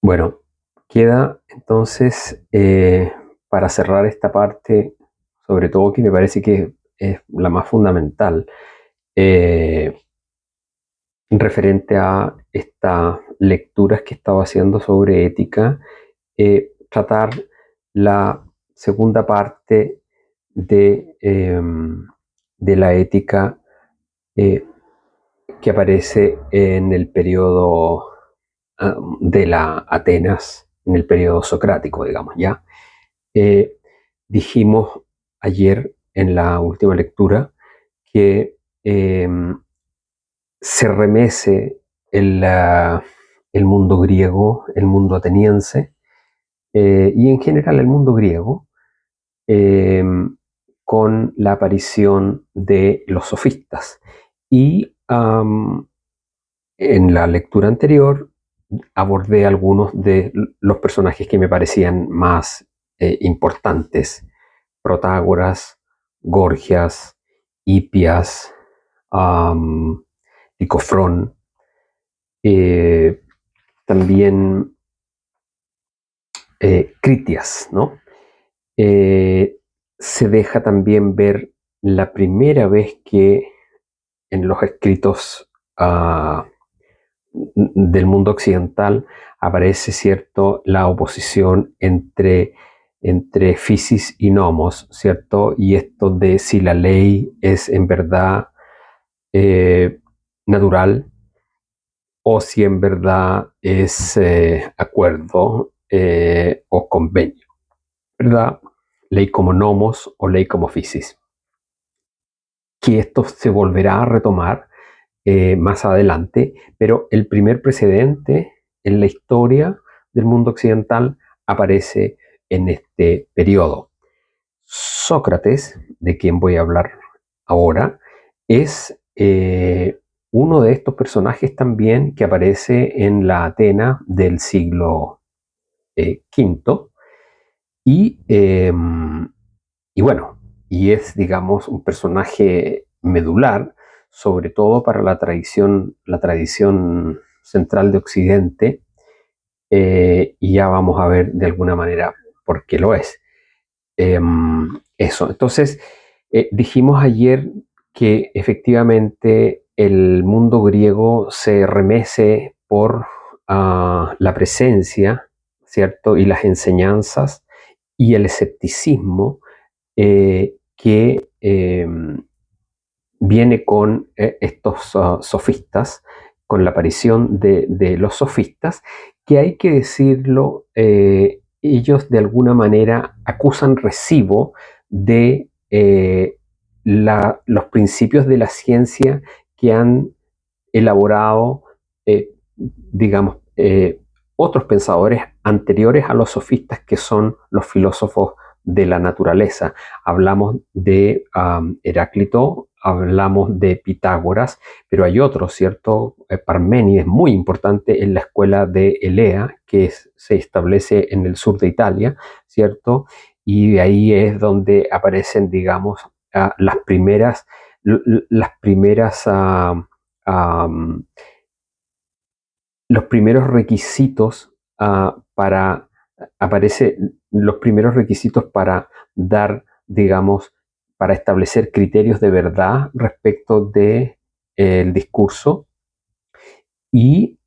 Bueno, queda entonces para cerrar esta parte, sobre todo que me parece que es la más fundamental, eh, referente a estas lecturas que estaba haciendo sobre ética, tratar la segunda parte de la ética eh, que aparece en el periodo de la Atenas, en el periodo socrático, digamos, ¿ya? Eh, Dijimos ayer en la última lectura que eh, se remece el, el mundo griego, el mundo ateniense y en general el mundo griego eh, con la aparición de los sofistas. Y en la lectura anterior abordé algunos de los personajes que me parecían más importantes: Protágoras, Gorgias, Hipias, um, Licofrón, eh, también Critias, ¿no? Eh, Se deja también ver la primera vez que en los escritos del mundo occidental aparece, ¿cierto?, la oposición entre physis y nomos, ¿cierto? Y esto de si la ley es en verdad eh, natural o si en verdad es acuerdo o convenio, ¿verdad? Ley como nomos o ley como physis. Que esto se volverá a retomar más adelante, pero el primer precedente en la historia del mundo occidental aparece en este periodo. Sócrates, de quien voy a hablar ahora, es uno de estos personajes también que aparece en la Atena del siglo V y, y bueno, y es, digamos, un personaje medular, sobre todo para la tradición central de Occidente, y ya vamos a ver de alguna manera por qué lo es. Eso, entonces, dijimos ayer que efectivamente el mundo griego se remece por la presencia, ¿cierto? Y las enseñanzas y el escepticismo que viene con estos sofistas, con la aparición de los sofistas, que hay que decirlo, ellos de alguna manera acusan recibo de los principios de la ciencia que han elaborado, digamos, otros pensadores anteriores a los sofistas, que son los filósofos de la naturaleza. Hablamos de Heráclito, hablamos de Pitágoras, pero hay otros, ¿cierto? Parménides, muy importante en la escuela de Elea, que se establece en el sur de Italia, ¿cierto? Y de ahí es donde aparecen, digamos, las primeras um, los primeros requisitos para aparece los primeros requisitos para dar, digamos, para establecer criterios de verdad respecto de el discurso. Y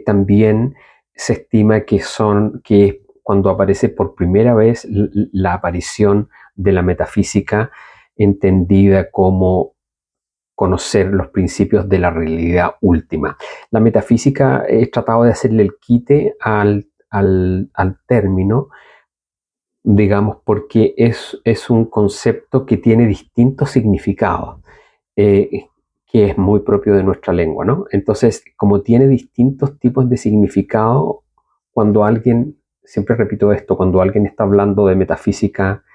también se estima que cuando aparece por primera vez la aparición de la metafísica, entendida como conocer los principios de la realidad última. La metafísica he tratado de hacerle el quite al término, digamos, porque es un concepto que tiene distintos significados, eh, que es muy propio de nuestra lengua, ¿no? Entonces, como tiene distintos tipos de significado, cuando alguien, siempre repito esto, cuando alguien está hablando de metafísica,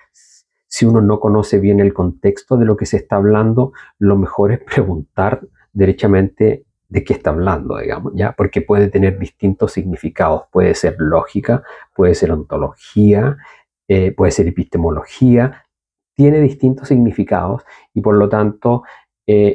si uno no conoce bien el contexto de lo que se está hablando, lo mejor es preguntar derechamente de qué está hablando, digamos, ¿ya? Porque puede tener distintos significados. Puede ser lógica, puede ser ontología, puede ser epistemología, tiene distintos significados y por lo tanto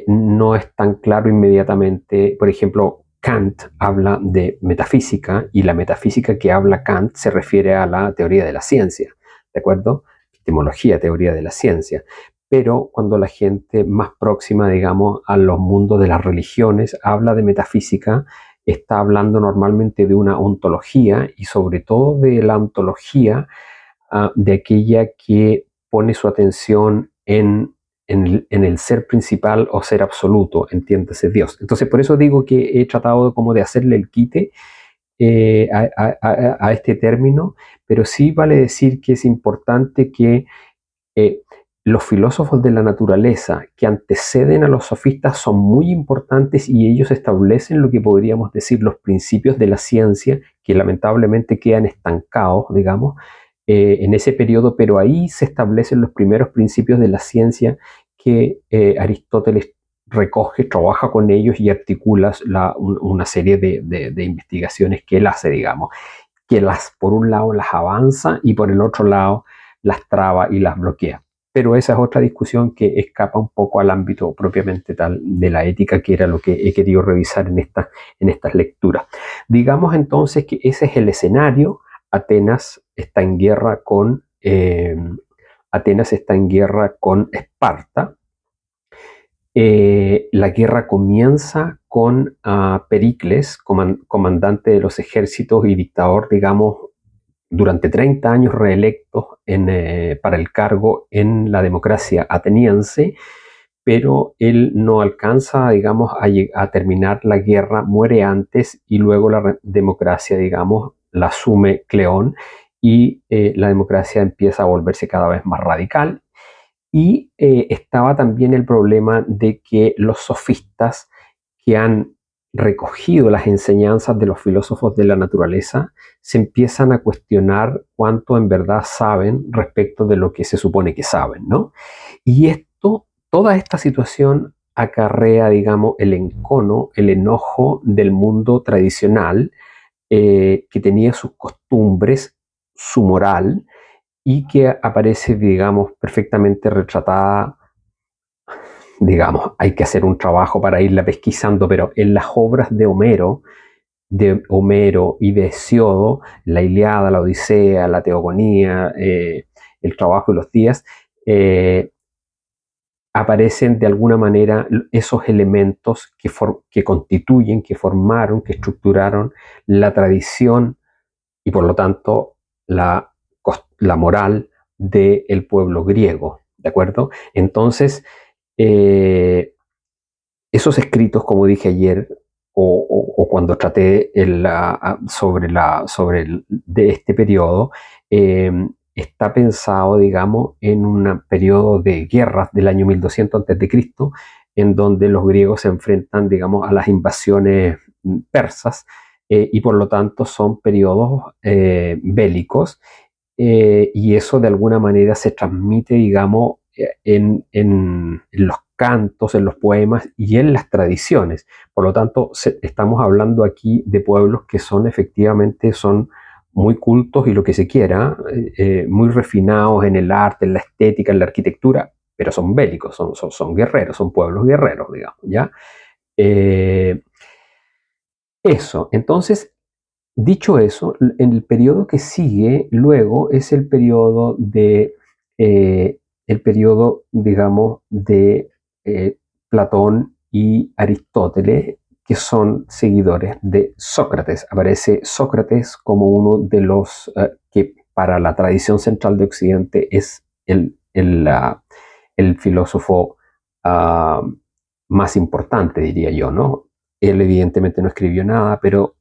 no es tan claro inmediatamente. Por ejemplo, Kant habla de metafísica y la metafísica que habla Kant se refiere a la teoría de la ciencia, ¿de acuerdo? Epistemología, teoría de la ciencia. Pero cuando la gente más próxima, digamos, a los mundos de las religiones habla de metafísica, está hablando normalmente de una ontología y sobre todo de la ontología de aquella que pone su atención en el ser principal o ser absoluto, entiéndase Dios. Entonces, por eso digo que he tratado como de hacerle el quite a este término, pero sí vale decir que es importante que eh, los filósofos de la naturaleza que anteceden a los sofistas son muy importantes y ellos establecen lo que podríamos decir los principios de la ciencia que lamentablemente quedan estancados, digamos, en ese periodo, pero ahí se establecen los primeros principios de la ciencia que Aristóteles recoge, trabaja con ellos y articula una serie de investigaciones que él hace, digamos, que por un lado las avanza y por el otro lado las traba y las bloquea. Pero esa es otra discusión que escapa un poco al ámbito propiamente tal de la ética, que era lo que he querido revisar en estas lecturas. Digamos entonces que ese es el escenario. Atenas está en guerra con Esparta. La guerra comienza con Pericles, comandante de los ejércitos y dictador, digamos, durante 30 años reelecto para el cargo en la democracia ateniense, pero él no alcanza, digamos, a terminar la guerra, muere antes y luego la democracia, digamos, la asume Cleón y la democracia empieza a volverse cada vez más radical. Y estaba también el problema de que los sofistas que han recogido las enseñanzas de los filósofos de la naturaleza se empiezan a cuestionar cuánto en verdad saben respecto de lo que se supone que saben, ¿no? Y toda esta situación acarrea, digamos, el encono, el enojo del mundo tradicional que tenía sus costumbres, su moral, y que aparece, digamos, perfectamente retratada, digamos, hay que hacer un trabajo para irla pesquisando, pero en las obras de Homero y de Hesiodo, la Ilíada, la Odisea, la Teogonía, el trabajo y los días, aparecen de alguna manera esos elementos que constituyen, que formaron, que estructuraron la tradición y por lo tanto la moral del pueblo griego, ¿de acuerdo? Entonces, esos escritos, como dije ayer, o cuando traté de este periodo, está pensado, digamos, en un periodo de guerras del año 1200 a.C., en donde los griegos se enfrentan, digamos, a las invasiones persas, y por lo tanto son periodos bélicos, y eso de alguna manera se transmite, digamos, en los cantos, en los poemas y en las tradiciones. Por lo tanto, estamos hablando aquí de pueblos que son efectivamente muy cultos y lo que se quiera, muy refinados en el arte, en la estética, en la arquitectura, pero son bélicos, son guerreros, son pueblos guerreros, digamos, ¿ya? Eso, entonces, dicho eso, en el periodo que sigue luego es el periodo, digamos, de Platón y Aristóteles, que son seguidores de Sócrates. Aparece Sócrates como uno de los que para la tradición central de Occidente es el filósofo más importante, diría yo, ¿no? Él evidentemente no escribió nada, pero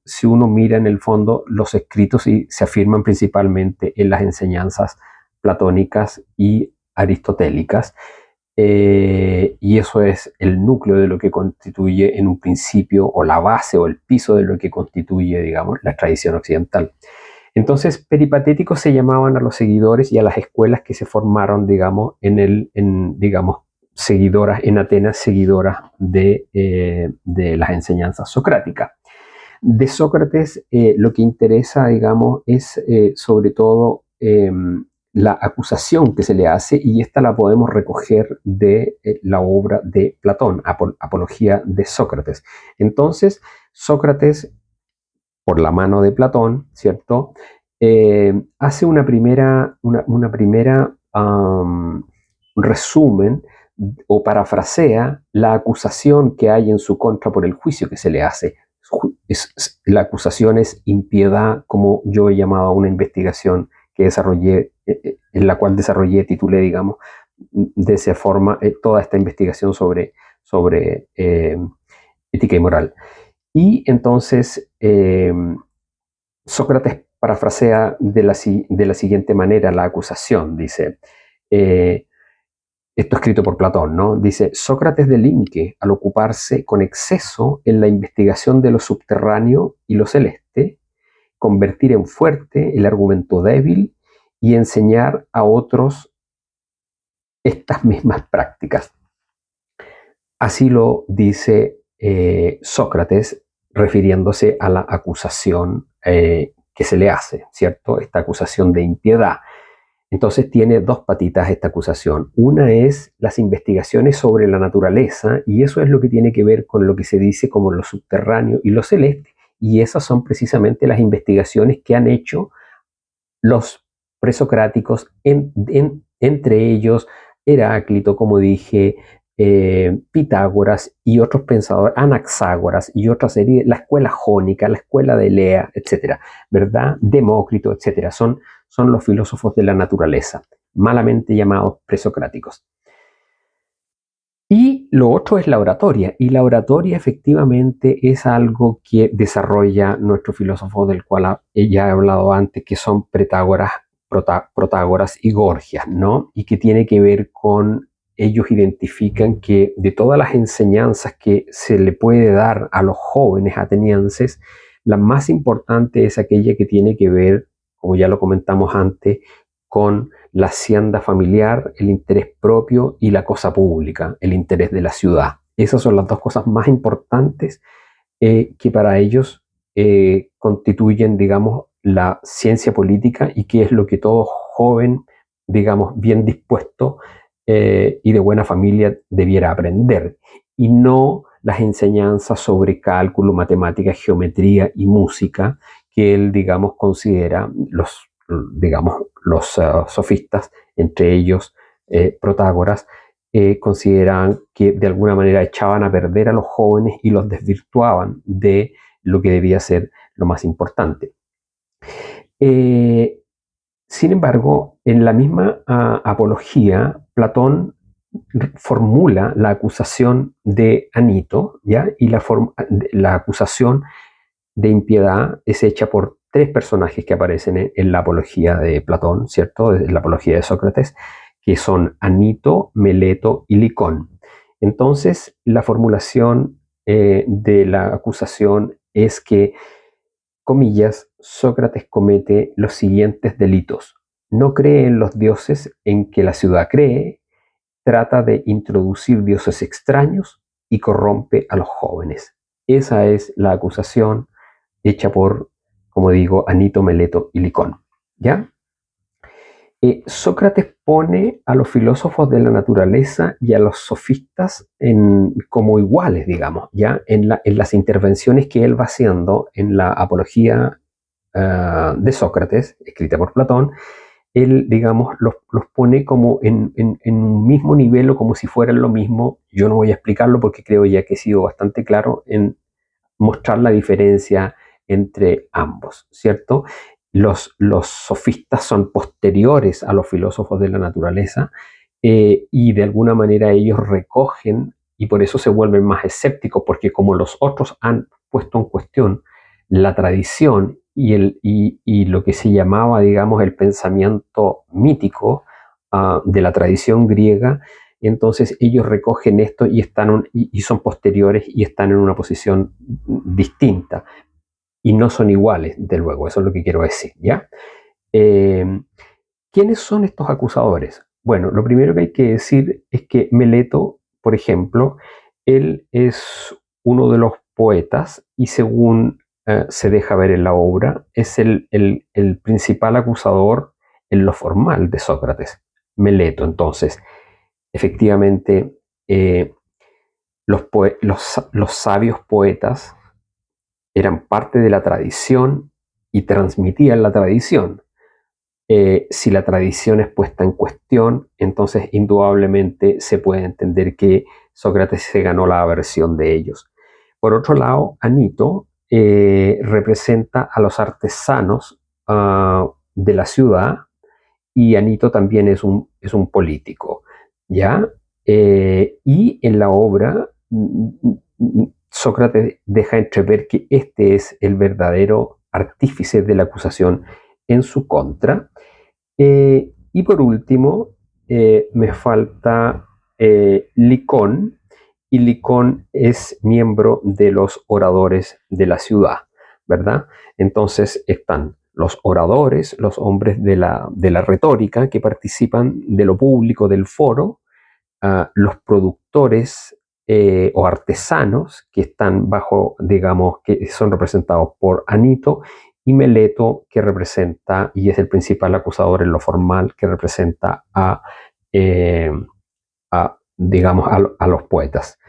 si uno mira en el fondo, los escritos se afirman principalmente en las enseñanzas platónicas y aristotélicas, y eso es el núcleo de lo que constituye en un principio, o la base o el piso de lo que constituye, digamos, la tradición occidental. Entonces, peripatéticos se llamaban a los seguidores y a las escuelas que se formaron, digamos, digamos, seguidoras en Atenas, seguidoras de las enseñanzas socráticas. De Sócrates lo que interesa, digamos, es sobre todo la acusación que se le hace, y esta la podemos recoger de la obra de Platón, Apología de Sócrates. Entonces, Sócrates, por la mano de Platón, ¿cierto? Hace una primera resumen o parafrasea la acusación que hay en su contra por el juicio que se le hace. La acusación es impiedad, como yo he llamado a una investigación que desarrollé, en la cual titulé, digamos, de esa forma, toda esta investigación sobre ética y moral. Y entonces Sócrates parafrasea de la siguiente manera la acusación. Dice, esto escrito por Platón, ¿no? Dice, Sócrates delinque al ocuparse con exceso en la investigación de lo subterráneo y lo celeste, convertir en fuerte el argumento débil y enseñar a otros estas mismas prácticas. Así lo dice Sócrates, refiriéndose a la acusación que se le hace, ¿cierto? Esta acusación de impiedad. Entonces tiene dos patitas esta acusación. Una es las investigaciones sobre la naturaleza, y eso es lo que tiene que ver con lo que se dice como lo subterráneo y lo celeste, y esas son precisamente las investigaciones que han hecho los presocráticos, entre ellos Heráclito, como dije, Pitágoras y otros pensadores, Anaxágoras y otra serie, la escuela jónica, la escuela de Elea, etcétera, ¿verdad? Demócrito, etcétera, son los filósofos de la naturaleza, malamente llamados presocráticos. Y lo otro es la oratoria, y la oratoria efectivamente es algo que desarrolla nuestro filósofo del cual ya he hablado antes, que son Protágoras y Gorgias, ¿no? Y que tiene que ver con, ellos identifican que de todas las enseñanzas que se le puede dar a los jóvenes atenienses, la más importante es aquella que tiene que ver, como ya lo comentamos antes, con la hacienda familiar, el interés propio y la cosa pública, el interés de la ciudad. Esas son las dos cosas más importantes que para ellos constituyen, digamos, la ciencia política, y que es lo que todo joven, digamos, bien dispuesto y de buena familia debiera aprender, y no las enseñanzas sobre cálculo, matemática, geometría y música que él, digamos, considera los sofistas, entre ellos Protágoras, consideraban que de alguna manera echaban a perder a los jóvenes y los desvirtuaban de lo que debía ser lo más importante. Sin embargo, en la misma apología, Platón formula la acusación de Anito, ¿ya? Y la acusación de impiedad es hecha por tres personajes que aparecen en la apología de Platón, ¿cierto? En la apología de Sócrates, que son Anito, Meleto y Licón. Entonces, la formulación de la acusación es que, comillas, Sócrates comete los siguientes delitos. No cree en los dioses en que la ciudad cree, trata de introducir dioses extraños y corrompe a los jóvenes. Esa es la acusación hecha por, como digo, Anito, Meleto y Licón. ¿Ya? Sócrates pone a los filósofos de la naturaleza y a los sofistas como iguales, digamos, ¿ya? En las intervenciones que él va haciendo en la apología de Sócrates, escrita por Platón, él, digamos, los pone como en un mismo nivel, o como si fueran lo mismo. Yo no voy a explicarlo porque creo ya que he sido bastante claro en mostrar la diferencia entre ambos, ¿cierto? Los sofistas son posteriores a los filósofos de la naturaleza, y de alguna manera ellos recogen, y por eso se vuelven más escépticos, porque como los otros han puesto en cuestión la tradición y lo que se llamaba, digamos, el pensamiento mítico de la tradición griega, entonces ellos recogen esto y son posteriores y están en una posición distinta, y no son iguales, de luego, eso es lo que quiero decir, ¿ya? ¿Quiénes son estos acusadores? Bueno, lo primero que hay que decir es que Meleto, por ejemplo, él es uno de los poetas, y según se deja ver en la obra, es el principal acusador en lo formal de Sócrates, Meleto. Entonces, efectivamente, los sabios poetas eran parte de la tradición y transmitían la tradición. Si la tradición es puesta en cuestión, entonces indudablemente se puede entender que Sócrates se ganó la aversión de ellos. Por otro lado, Anito representa a los artesanos de la ciudad, y Anito también es un político, ¿ya? Y en la obra Sócrates deja entrever que este es el verdadero artífice de la acusación en su contra. Y por último, me falta Licón, y Licón es miembro de los oradores de la ciudad, ¿verdad? Entonces están los oradores, los hombres de la retórica que participan de lo público, del foro, los productores o artesanos que están bajo, digamos, que son representados por Anito, y Meleto, que representa y es el principal acusador en lo formal, que representa digamos, a los poetas.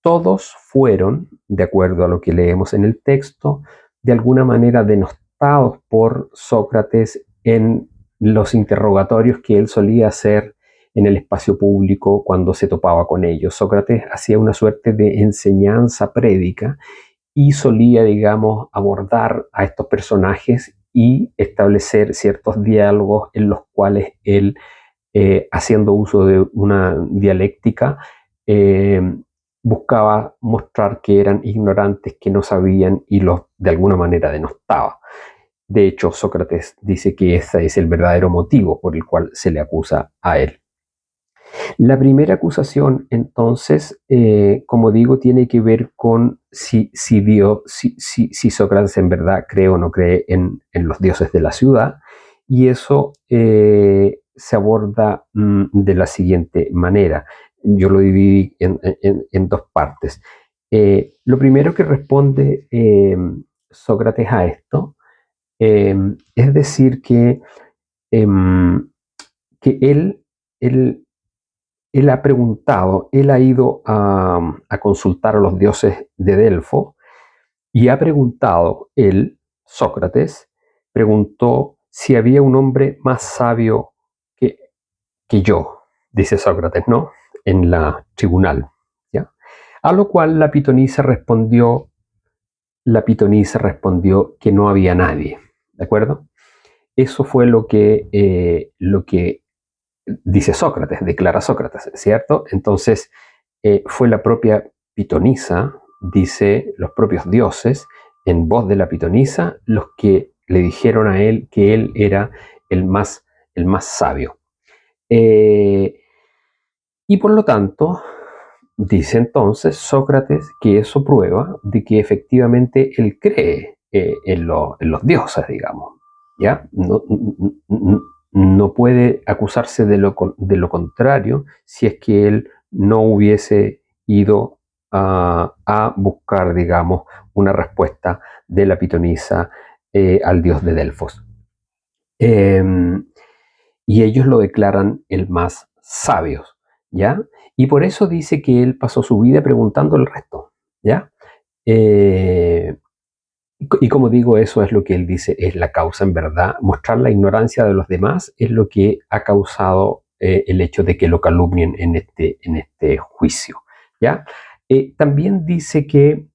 Todos fueron, de acuerdo a lo que leemos en el texto, de alguna manera denostados por Sócrates en los interrogatorios que él solía hacer en el espacio público cuando se topaba con ellos. Sócrates hacía una suerte de enseñanza prédica y solía, digamos, abordar a estos personajes y establecer ciertos diálogos en los cuales él, haciendo uso de una dialéctica, buscaba mostrar que eran ignorantes, que no sabían, y los de alguna manera denostaba. De hecho, Sócrates dice que ese es el verdadero motivo por el cual se le acusa a él. La primera acusación, entonces, como digo, tiene que ver con si Sócrates en verdad cree o no cree en los dioses de la ciudad, y eso se aborda de la siguiente manera. Yo lo dividí en dos partes. Lo primero que responde Sócrates a esto es decir que él ha preguntado, él ha ido a consultar a los dioses de Delfo, y ha preguntado, él, Sócrates, preguntó si había un hombre más sabio que yo, dice Sócrates, ¿no? En la tribunal, ¿ya? A lo cual la pitonisa respondió que no había nadie, ¿de acuerdo? Eso fue lo que dice Sócrates, declara Sócrates, ¿cierto? Entonces, fue la propia pitonisa, dice los propios dioses, en voz de la pitonisa, los que le dijeron a él que él era el más sabio. Y por lo tanto, dice entonces Sócrates que eso prueba de que efectivamente él cree en los dioses, digamos. ¿Ya? No puede acusarse de lo contrario si es que él no hubiese ido a buscar, digamos, una respuesta de la pitonisa al dios de Delfos. Y ellos lo declaran el más sabio, ¿ya? Y por eso dice que él pasó su vida preguntando el resto, ¿ya? Y como digo, eso es lo que él dice, es la causa en verdad. Mostrar la ignorancia de los demás es lo que ha causado el hecho de que lo calumnien en este juicio, ¿ya? También dice que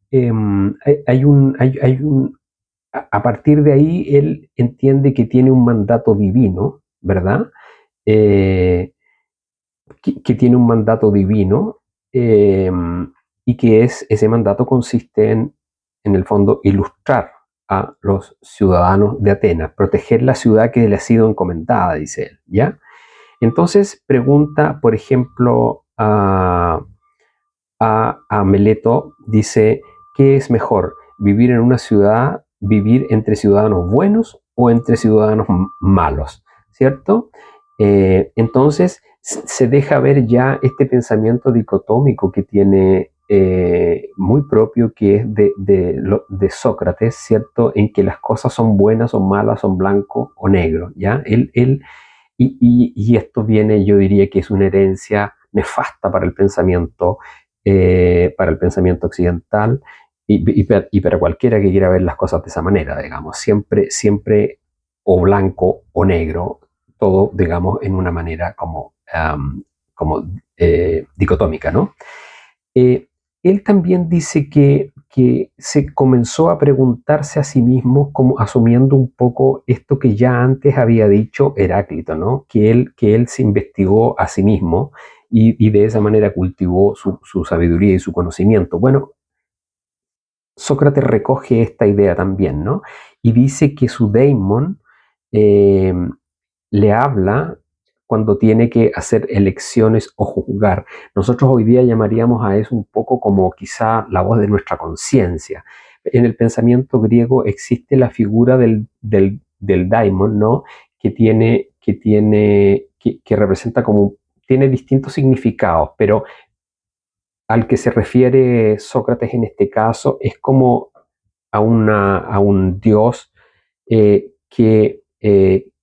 a partir de ahí él entiende que tiene un mandato divino, ¿verdad? Que tiene un mandato divino, y que ese mandato consiste en el fondo, ilustrar a los ciudadanos de Atenas, proteger la ciudad que le ha sido encomendada, dice él, ¿ya? Entonces pregunta, por ejemplo, a Meleto, dice, ¿qué es mejor? ¿Vivir en una ciudad, vivir entre ciudadanos buenos o entre ciudadanos malos? ¿Cierto? Entonces se deja ver ya este pensamiento dicotómico que tiene muy propio que es de Sócrates, ¿cierto? En que las cosas son buenas o malas, son blanco o negro, ¿ya? Y esto viene, yo diría que es una herencia nefasta para el pensamiento occidental y para cualquiera que quiera ver las cosas de esa manera, digamos, siempre o blanco o negro, todo, digamos, en una manera como dicotómica, ¿no? Eh, Él también dice que se comenzó a preguntarse a sí mismo, como asumiendo un poco esto que ya antes había dicho Heráclito, ¿no? Que él se investigó a sí mismo y de esa manera cultivó su sabiduría y su conocimiento. Bueno, Sócrates recoge esta idea también, ¿no? Y dice que su daemon eh, le habla cuando tiene que hacer elecciones o juzgar. Nosotros hoy día llamaríamos a eso un poco como quizá la voz de nuestra conciencia. En el pensamiento griego existe la figura del daimon, ¿no? Que representa como, tiene distintos significados, pero al que se refiere Sócrates en este caso es como a un Dios que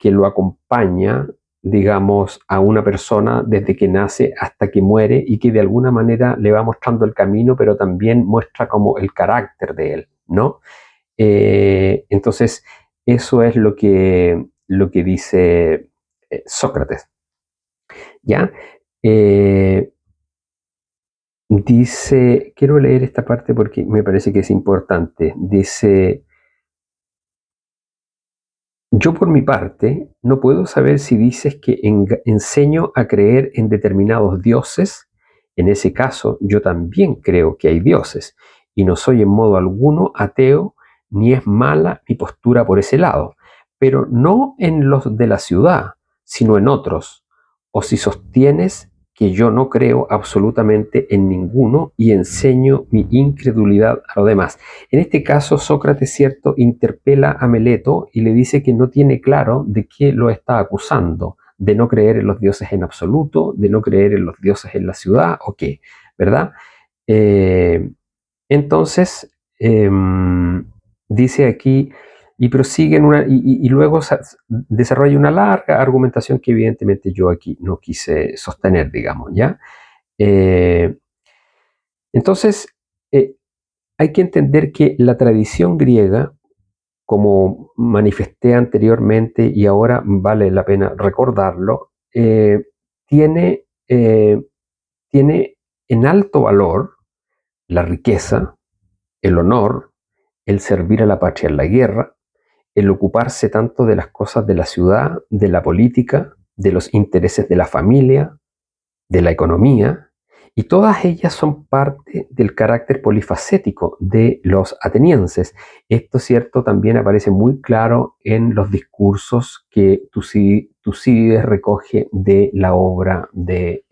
lo acompaña, digamos, a una persona desde que nace hasta que muere y que de alguna manera le va mostrando el camino, pero también muestra como el carácter de él, ¿no? Entonces, eso es lo que dice Sócrates, ¿ya? Eh, Dice, quiero leer esta parte porque me parece que es importante. Dice, yo por mi parte no puedo saber si dices que enseño a creer en determinados dioses. En ese caso, yo también creo que hay dioses y no soy en modo alguno ateo, ni es mala mi postura por ese lado, pero no en los de la ciudad, sino en otros. O si sostienes que yo no creo absolutamente en ninguno y enseño mi incredulidad a los demás. En este caso, Sócrates, cierto, interpela a Meleto y le dice que no tiene claro de qué lo está acusando, de no creer en los dioses en absoluto, de no creer en los dioses en la ciudad, o qué, ¿verdad? Eh, entonces, dice aquí, y prosigue y luego desarrolla una larga argumentación que evidentemente yo aquí no quise sostener, digamos, ¿ya? Eh, entonces, eh, hay que entender que la tradición griega, como manifesté anteriormente y ahora vale la pena recordarlo, tiene, tiene en alto valor la riqueza, el honor, el servir a la patria en la guerra, el ocuparse tanto de las cosas de la ciudad, de la política, de los intereses de la familia, de la economía, y todas ellas son parte del carácter polifacético de los atenienses. Esto, cierto, también aparece muy claro en los discursos que Tucídides recoge de la obra de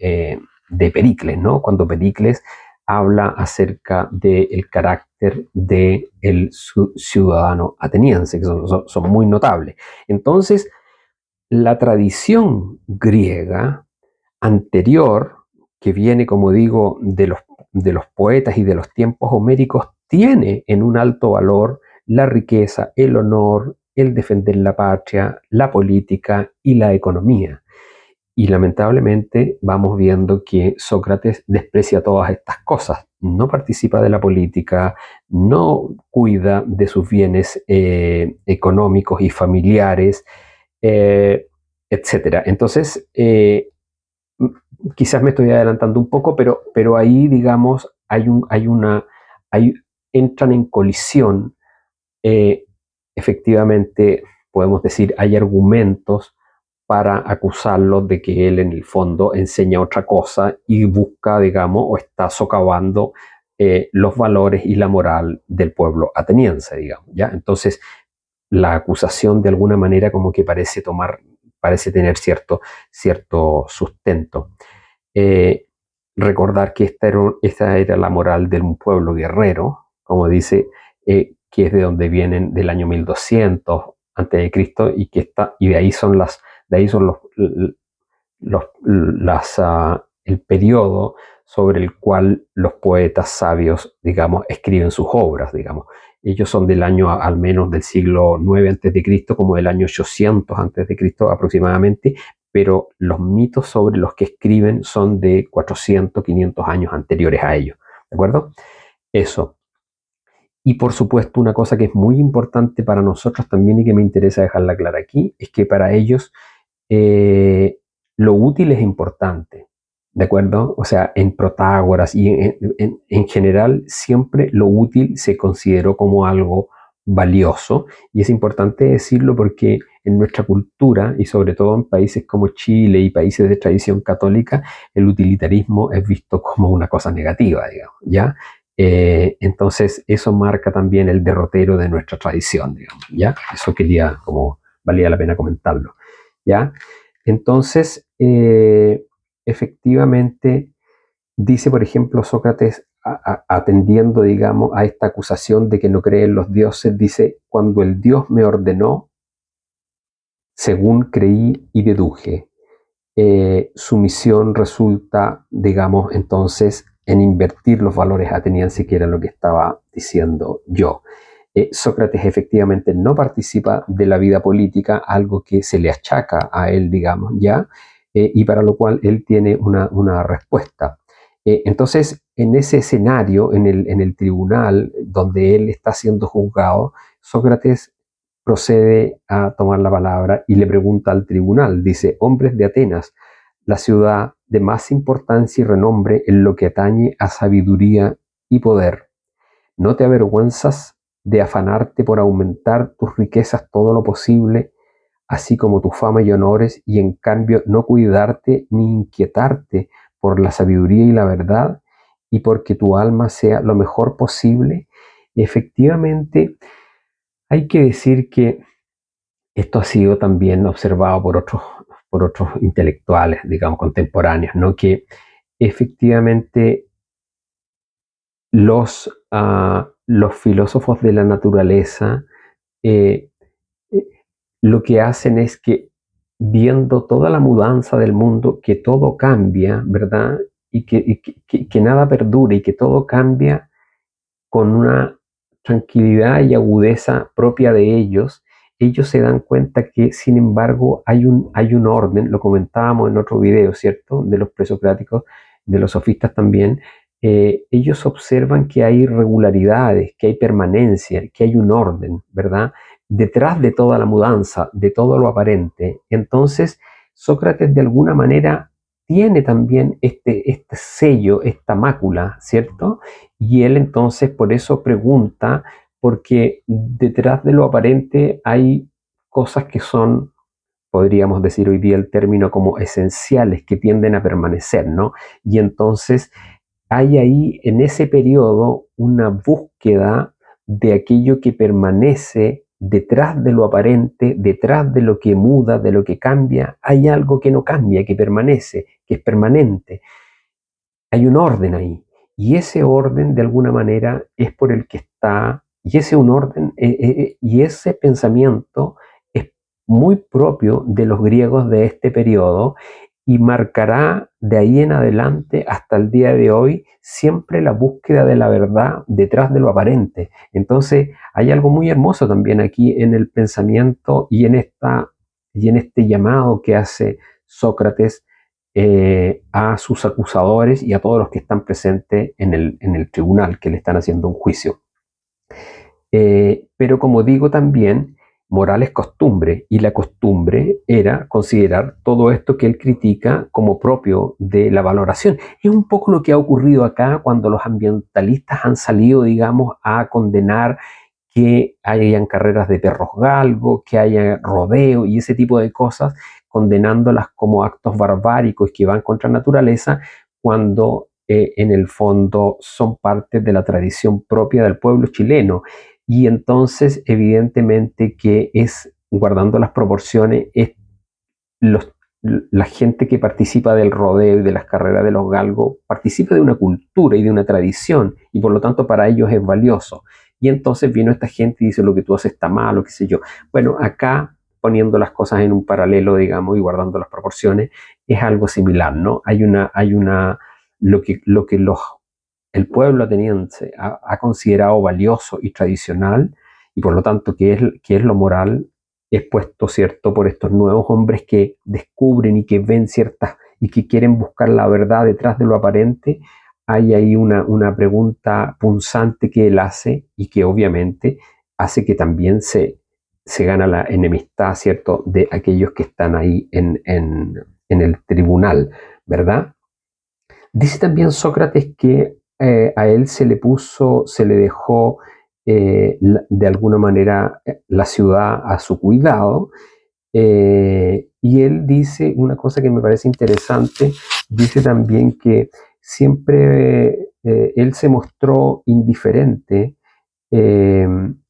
Pericles, ¿no? Cuando Pericles habla acerca del carácter del ciudadano ateniense, que son muy notables. Entonces, la tradición griega anterior, que viene, como digo, de los poetas y de los tiempos homéricos, tiene en un alto valor la riqueza, el honor, el defender la patria, la política y la economía. Y lamentablemente vamos viendo que Sócrates desprecia todas estas cosas, no participa de la política, no cuida de sus bienes económicos y familiares, eh, etcétera. Entonces, quizás me estoy adelantando un poco, pero ahí, digamos, hay, entran en colisión, eh, efectivamente, podemos decir, hay argumentos para acusarlo de que él en el fondo enseña otra cosa y busca, digamos, o está socavando los valores y la moral del pueblo ateniense, digamos, ¿ya? Entonces, la acusación de alguna manera como que parece tener cierto sustento. Eh, Recordar que esta era la moral de un pueblo guerrero, como dice, que es de donde vienen del año 1200 antes de Cristo y de ahí son el periodo sobre el cual los poetas sabios, digamos, escriben sus obras, digamos. Ellos son del año al menos del siglo IX antes de Cristo, como del año 800 antes de Cristo aproximadamente, pero los mitos sobre los que escriben son de 400, 500 años anteriores a ellos, ¿de acuerdo? Eso. Y por supuesto, una cosa que es muy importante para nosotros también y que me interesa dejarla clara aquí, es que para ellos lo útil es importante, ¿de acuerdo? O sea, en Protágoras y en general siempre lo útil se consideró como algo valioso, y es importante decirlo porque en nuestra cultura y sobre todo en países como Chile y países de tradición católica, el utilitarismo es visto como una cosa negativa, digamos, ¿ya? Entonces eso marca también el derrotero de nuestra tradición, digamos, ¿ya? Eso quería, como valía la pena comentarlo, ¿ya? Entonces, efectivamente, dice, por ejemplo, Sócrates, atendiendo, digamos, a esta acusación de que no cree en los dioses, dice, cuando el Dios me ordenó, según creí y deduje, su misión resulta, digamos, entonces, en invertir los valores atenienses, que era lo que estaba diciendo yo. Sócrates efectivamente no participa de la vida política, algo que se le achaca a él, digamos, ya, y para lo cual él tiene una respuesta. Entonces, en ese escenario, en el tribunal donde él está siendo juzgado, Sócrates procede a tomar la palabra y le pregunta al tribunal, dice, hombres de Atenas, la ciudad de más importancia y renombre en lo que atañe a sabiduría y poder, ¿no te avergüenzas de afanarte por aumentar tus riquezas todo lo posible, así como tu fama y honores, y en cambio no cuidarte ni inquietarte por la sabiduría y la verdad, y porque tu alma sea lo mejor posible? Efectivamente, hay que decir que esto ha sido también observado por otros intelectuales, digamos, contemporáneos, ¿no? Que efectivamente los filósofos de la naturaleza eh, eh, lo que hacen es que, viendo toda la mudanza del mundo, que todo cambia, ¿verdad? Que nada perdura y que todo cambia con una tranquilidad y agudeza propia de ellos, ellos se dan cuenta que, sin embargo, hay un orden, lo comentábamos en otro video, ¿cierto? De los presocráticos, de los sofistas también. Ellos observan que hay regularidades, que hay permanencia, que hay un orden, ¿verdad? Detrás de toda la mudanza, de todo lo aparente. Entonces, Sócrates de alguna manera tiene también este sello, esta mácula, ¿cierto? Y él entonces por eso pregunta, porque detrás de lo aparente hay cosas que son, podríamos decir hoy día el término, como esenciales, que tienden a permanecer, ¿no? Y entonces hay ahí en ese periodo una búsqueda de aquello que permanece detrás de lo aparente, detrás de lo que muda, de lo que cambia. Hay algo que no cambia, que permanece, que es permanente. Hay un orden ahí. Y ese orden, de alguna manera, es por el que está, y ese un orden, y ese pensamiento es muy propio de los griegos de este periodo y marcará de ahí en adelante hasta el día de hoy siempre la búsqueda de la verdad detrás de lo aparente. Entonces, hay algo muy hermoso también aquí en el pensamiento y en este llamado que hace Sócrates a sus acusadores y a todos los que están presentes en el tribunal que le están haciendo un juicio. Pero como digo también, moral es costumbre, y la costumbre era considerar todo esto que él critica como propio de la valoración. Es un poco lo que ha ocurrido acá cuando los ambientalistas han salido, digamos, a condenar que hayan carreras de perros galgos, que haya rodeo y ese tipo de cosas, condenándolas como actos barbáricos que van contra la naturaleza, cuando en el fondo son parte de la tradición propia del pueblo chileno. Y entonces, evidentemente que es, guardando las proporciones, es los, la gente que participa del rodeo y de las carreras de los galgos participa de una cultura y de una tradición, y por lo tanto para ellos es valioso. Y entonces vino esta gente y dice, lo que tú haces está malo, qué sé yo. Bueno, acá, poniendo las cosas en un paralelo, digamos, y guardando las proporciones, es algo similar, ¿no? el pueblo ateniense ha considerado valioso y tradicional, y por lo tanto que es lo moral, es puesto, ¿cierto?, por estos nuevos hombres que descubren y que ven ciertas y que quieren buscar la verdad detrás de lo aparente. Hay ahí una pregunta punzante que él hace y que obviamente hace que también se gana la enemistad, ¿cierto?, de aquellos que están ahí en el tribunal, ¿verdad? Dice también Sócrates que a él se le dejó de alguna manera la ciudad a su cuidado, y él dice una cosa que me parece interesante, dice también que siempre él se mostró indiferente eh,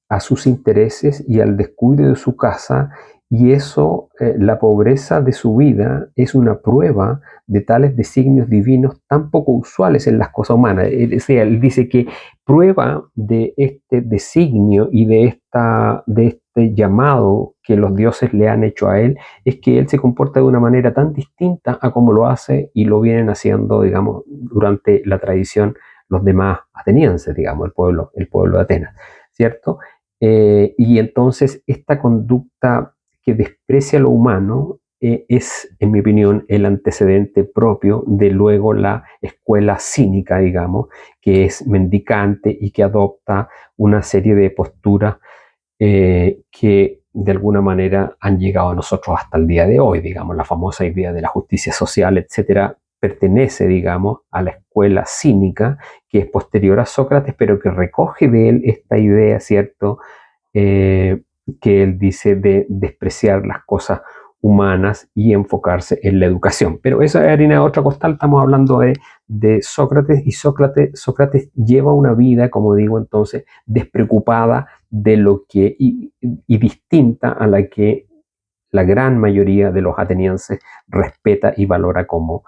a sus intereses y al descuido de su casa, y eso, la pobreza de su vida, es una prueba de tales designios divinos tan poco usuales en las cosas humanas. Él dice que prueba de este designio y de este llamado que los dioses le han hecho a él, es que él se comporta de una manera tan distinta a como lo hace y lo vienen haciendo, digamos, durante la tradición los demás atenienses, digamos, el pueblo de Atenas, ¿cierto? Y entonces esta conducta que desprecia lo humano es, en mi opinión, el antecedente propio de luego la escuela cínica, digamos, que es mendicante y que adopta una serie de posturas que de alguna manera han llegado a nosotros hasta el día de hoy, digamos, la famosa idea de la justicia social, etcétera, pertenece, digamos, a la escuela cínica, que es posterior a Sócrates, pero que recoge de él esta idea, ¿cierto?, eh, que él dice de despreciar las cosas humanas y enfocarse en la educación. Pero esa es harina de otra costal, estamos hablando de Sócrates, y Sócrates lleva una vida, como digo, entonces, despreocupada de lo que, y distinta a la que la gran mayoría de los atenienses respeta y valora como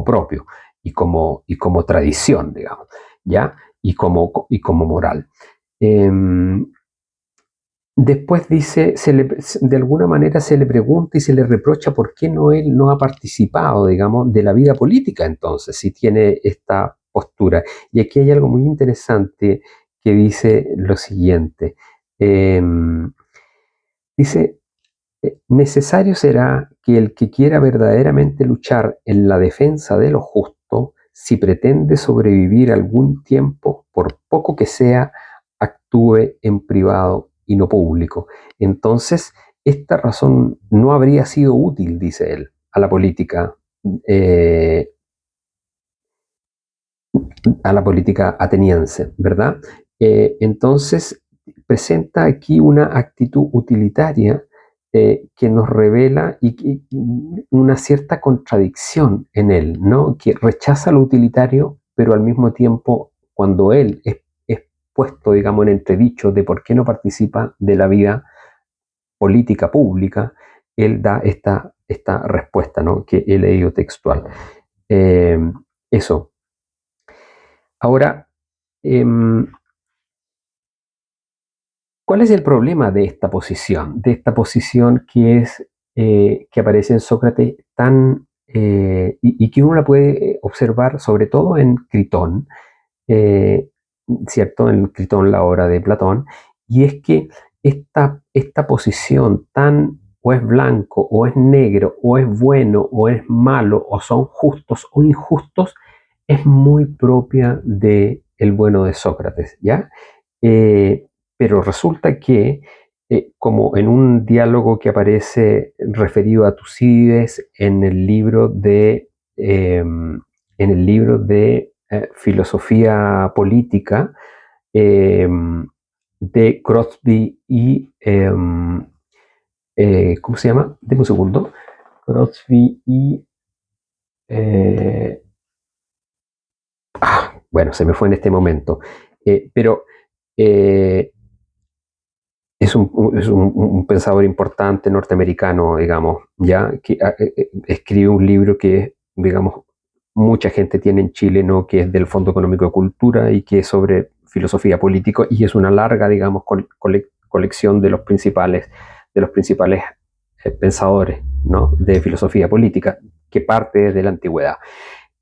propio y como tradición, digamos, ¿ya? Y como moral. Eh, Después dice, de alguna manera se le pregunta y se le reprocha por qué él no ha participado, digamos, de la vida política entonces, si tiene esta postura. Y aquí hay algo muy interesante que dice lo siguiente. Eh, Dice, necesario será que el que quiera verdaderamente luchar en la defensa de lo justo, si pretende sobrevivir algún tiempo, por poco que sea, actúe en privado y no público. Entonces, esta razón no habría sido útil, dice él, eh, a la política ateniense, ¿verdad? Entonces, presenta aquí una actitud utilitaria que nos revela una cierta contradicción en él, ¿no? Que rechaza lo utilitario, pero al mismo tiempo, cuando él es puesto, digamos, en entredicho de por qué no participa de la vida política pública, él da esta respuesta, ¿no?, que he leído textual. Eh, Eso. Ahora, eh, ¿cuál es el problema de esta posición? De esta posición que es que aparece en Sócrates y que uno la puede observar sobre todo en Critón, eh, ¿cierto? En Critón, la obra de Platón, y es que esta posición tan o es blanco o es negro o es bueno o es malo o son justos o injustos, es muy propia de el bueno de Sócrates, ¿ya? Eh, pero resulta que, como en un diálogo que aparece referido a Tucídides en el libro de filosofía política eh, de Crosby ¿cómo se llama? Deme un segundo. Crosby eh, bueno, se me fue en este momento. Pero eh, es un pensador importante norteamericano, digamos, ya que escribe un libro que, digamos, mucha gente tiene en Chile, ¿no?, que es del Fondo Económico de Cultura y que es sobre filosofía política, y es una larga, digamos, colección de los principales pensadores, ¿no?, de filosofía política, que parte desde la antigüedad.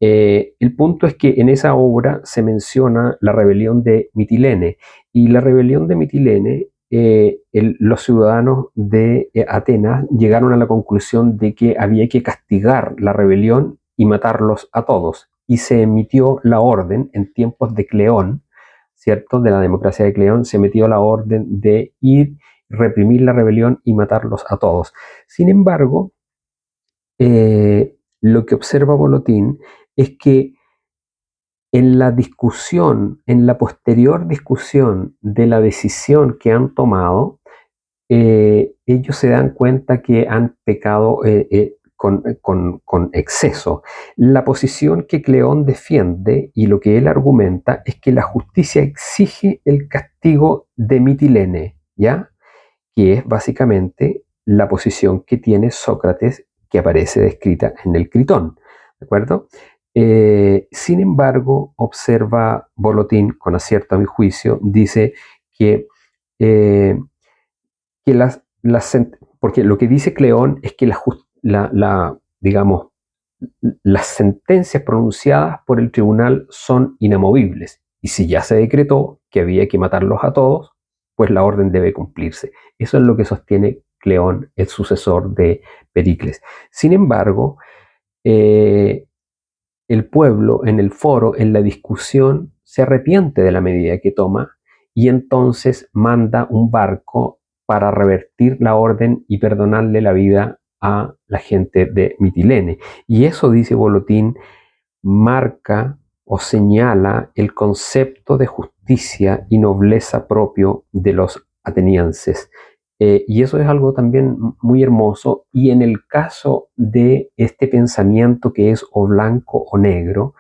El punto es que en esa obra se menciona la rebelión de Mitilene, y la rebelión de Mitilene, los ciudadanos de Atenas llegaron a la conclusión de que había que castigar la rebelión y matarlos a todos, y se emitió la orden en tiempos de Cleón, ¿cierto? De la democracia de Cleón, se emitió la orden de ir, reprimir la rebelión y matarlos a todos. Sin embargo, lo que observa Bolotín es que en la discusión, en la posterior discusión de la decisión que han tomado, ellos se dan cuenta que han pecado con exceso. La posición que Cleón defiende y lo que él argumenta es que la justicia exige el castigo de Mitilene, ¿ya? Que es básicamente la posición que tiene Sócrates, que aparece descrita en el Critón, ¿de acuerdo? Sin embargo, observa Bolotín, con acierto a mi juicio, dice que, eh, que porque lo que dice Cleón es que digamos, las sentencias pronunciadas por el tribunal son inamovibles, y si ya se decretó que había que matarlos a todos, pues la orden debe cumplirse. Eso es lo que sostiene Cleón, el sucesor de Pericles. Sin embargo, el pueblo en el foro, en la discusión, se arrepiente de la medida que toma, y entonces manda un barco para revertir la orden y perdonarle la vida a la gente de Mitilene. Y eso, dice Bolotín, marca o señala el concepto de justicia y nobleza propio de los atenienses. Y eso es algo también muy hermoso. Y en el caso de este pensamiento que es o blanco o negro,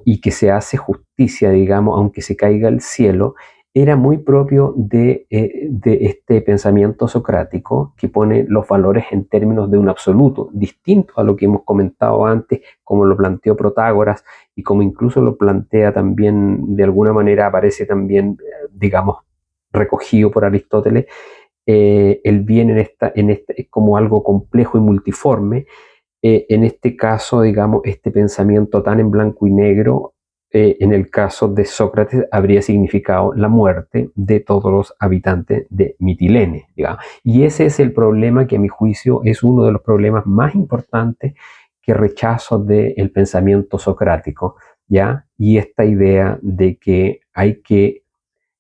y que se hace justicia, digamos, aunque se caiga el cielo, era muy propio de este pensamiento socrático que pone los valores en términos de un absoluto, distinto a lo que hemos comentado antes, como lo planteó Protágoras y como incluso lo plantea también, de alguna manera aparece también, digamos, recogido por Aristóteles. El bien en esta es como algo complejo y multiforme. En este caso, digamos, este pensamiento tan en blanco y negro, en el caso de Sócrates, habría significado la muerte de todos los habitantes de Mitilene, digamos. Y ese es el problema que, a mi juicio, es uno de los problemas más importantes que rechazo del pensamiento socrático, ¿ya? Y esta idea de que hay que,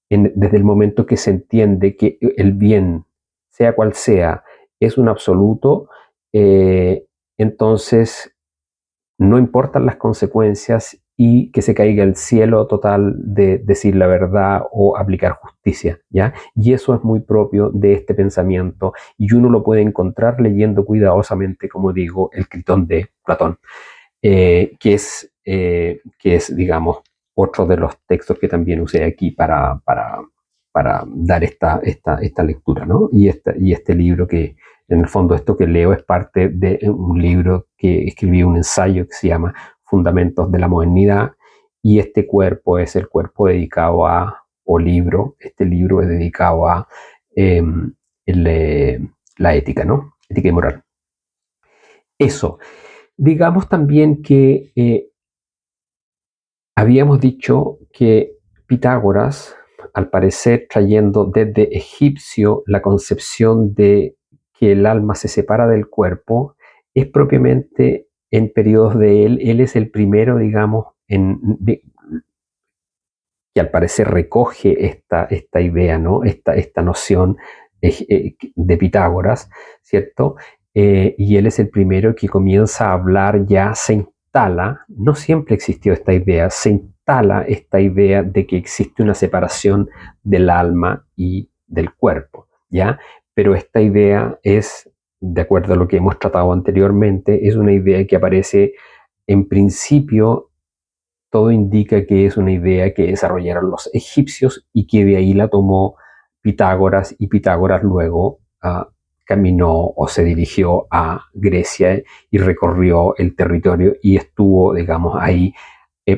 desde el momento que se entiende que el bien, sea cual sea, es un absoluto, entonces no importan las consecuencias, y que se caiga el cielo total de decir la verdad o aplicar justicia, ¿ya? Y eso es muy propio de este pensamiento, y uno lo puede encontrar leyendo cuidadosamente, como digo, el Critón de Platón, que es, digamos, otro de los textos que también usé aquí para dar esta lectura, ¿no? Y este libro que, en el fondo, esto que leo es parte de un libro que escribí, un ensayo que se llama Fundamentos de la Modernidad, y este cuerpo es el cuerpo dedicado o libro, este libro es dedicado a eh, la ética, ¿no? Ética y moral. Eso. Digamos también que habíamos dicho que Pitágoras, al parecer trayendo desde egipcio la concepción de que el alma se separa del cuerpo, es propiamente en periodos de él es el primero, digamos, que al parecer recoge esta idea, ¿no? Esta noción de Pitágoras, ¿cierto? Y él es el primero que comienza a hablar, ya se instala, no siempre existió esta idea, se instala esta idea de que existe una separación del alma y del cuerpo, ¿ya? Pero esta idea es, de acuerdo a lo que hemos tratado anteriormente, es una idea que aparece en principio. Todo indica que es una idea que desarrollaron los egipcios y que de ahí la tomó Pitágoras, y Pitágoras luego caminó o se dirigió a Grecia y recorrió el territorio y estuvo, digamos, ahí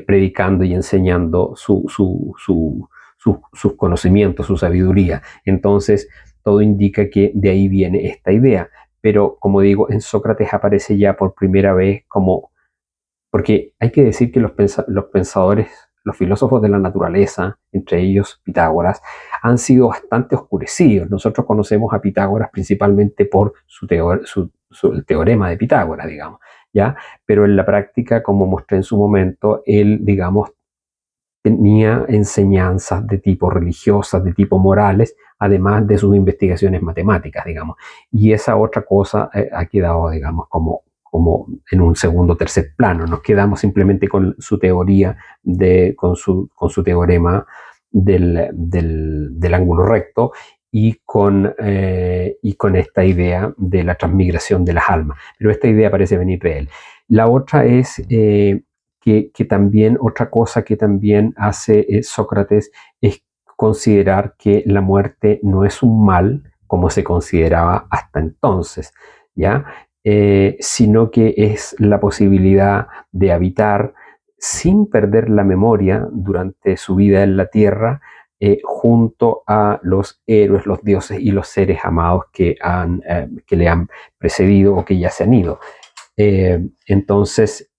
predicando y enseñando sus conocimientos, su sabiduría. Entonces, todo indica que de ahí viene esta idea. Pero, como digo, en Sócrates aparece ya por primera vez como porque hay que decir que los pensadores, los filósofos de la naturaleza, entre ellos Pitágoras, han sido bastante oscurecidos. Nosotros conocemos a Pitágoras principalmente por el teorema de Pitágoras, digamos, ¿ya? Pero en la práctica, como mostré en su momento, él, digamos, tenía enseñanzas de tipo religiosas, de tipo morales, además de sus investigaciones matemáticas, digamos. Y esa otra cosa ha quedado, digamos, como en un segundo o tercer plano. Nos quedamos simplemente con su teoría, con su teorema del ángulo recto y con esta idea de la transmigración de las almas. Pero esta idea parece venir de él. La otra es que también, otra cosa que también hace Sócrates es considerar que la muerte no es un mal como se consideraba hasta entonces, ¿ya? Sino que es la posibilidad de habitar sin perder la memoria durante su vida en la tierra, junto a los héroes, los dioses y los seres amados que le han precedido o que ya se han ido. Entonces,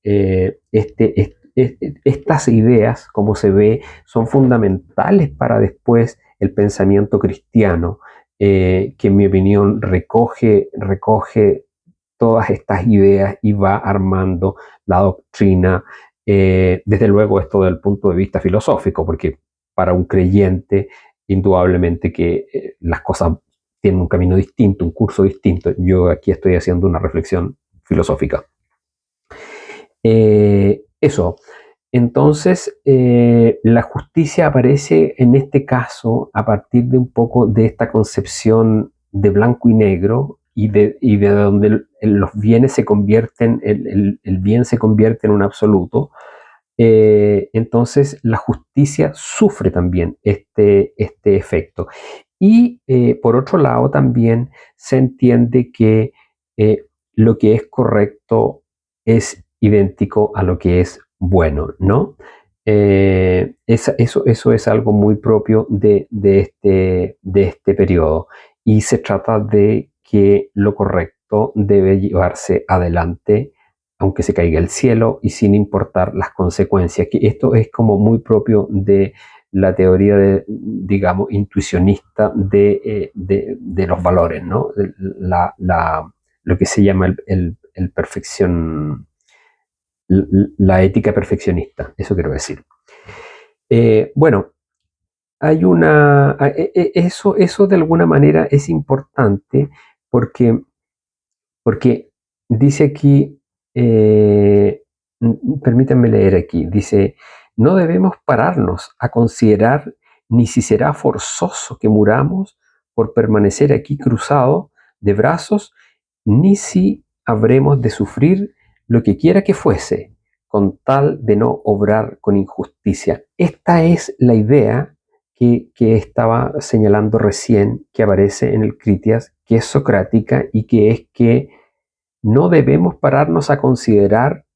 estas ideas, como se ve, son fundamentales para después el pensamiento cristiano, que en mi opinión recoge todas estas ideas y va armando la doctrina, desde luego esto desde el punto de vista filosófico, porque para un creyente, indudablemente que las cosas tienen un camino distinto, un curso distinto. Yo aquí estoy haciendo una reflexión filosófica. Eso. Entonces, la justicia aparece en este caso a partir de un poco de esta concepción de blanco y negro y de donde los bienes se convierten, el bien se convierte en un absoluto. Entonces, la justicia sufre también este efecto. Y por otro lado, también se entiende que lo que es correcto es idéntico a lo que es bueno, ¿no? Eso es algo muy propio de este periodo. Y se trata de que lo correcto debe llevarse adelante aunque se caiga el cielo y sin importar las consecuencias. Que esto es como muy propio de la teoría digamos, intuicionista de los valores, ¿no? Lo que se llama el perfección, la ética perfeccionista, eso quiero decir. Bueno, hay eso de alguna manera es importante porque, porque dice aquí, permítanme leer aquí, dice, no debemos pararnos a considerar ni si será forzoso que muramos por permanecer aquí cruzado de brazos, ni si habremos de sufrir lo que quiera que fuese, con tal de no obrar con injusticia. Esta es la idea que estaba señalando recién, que aparece en el Critias, que es socrática y que es que no debemos pararnos a considerar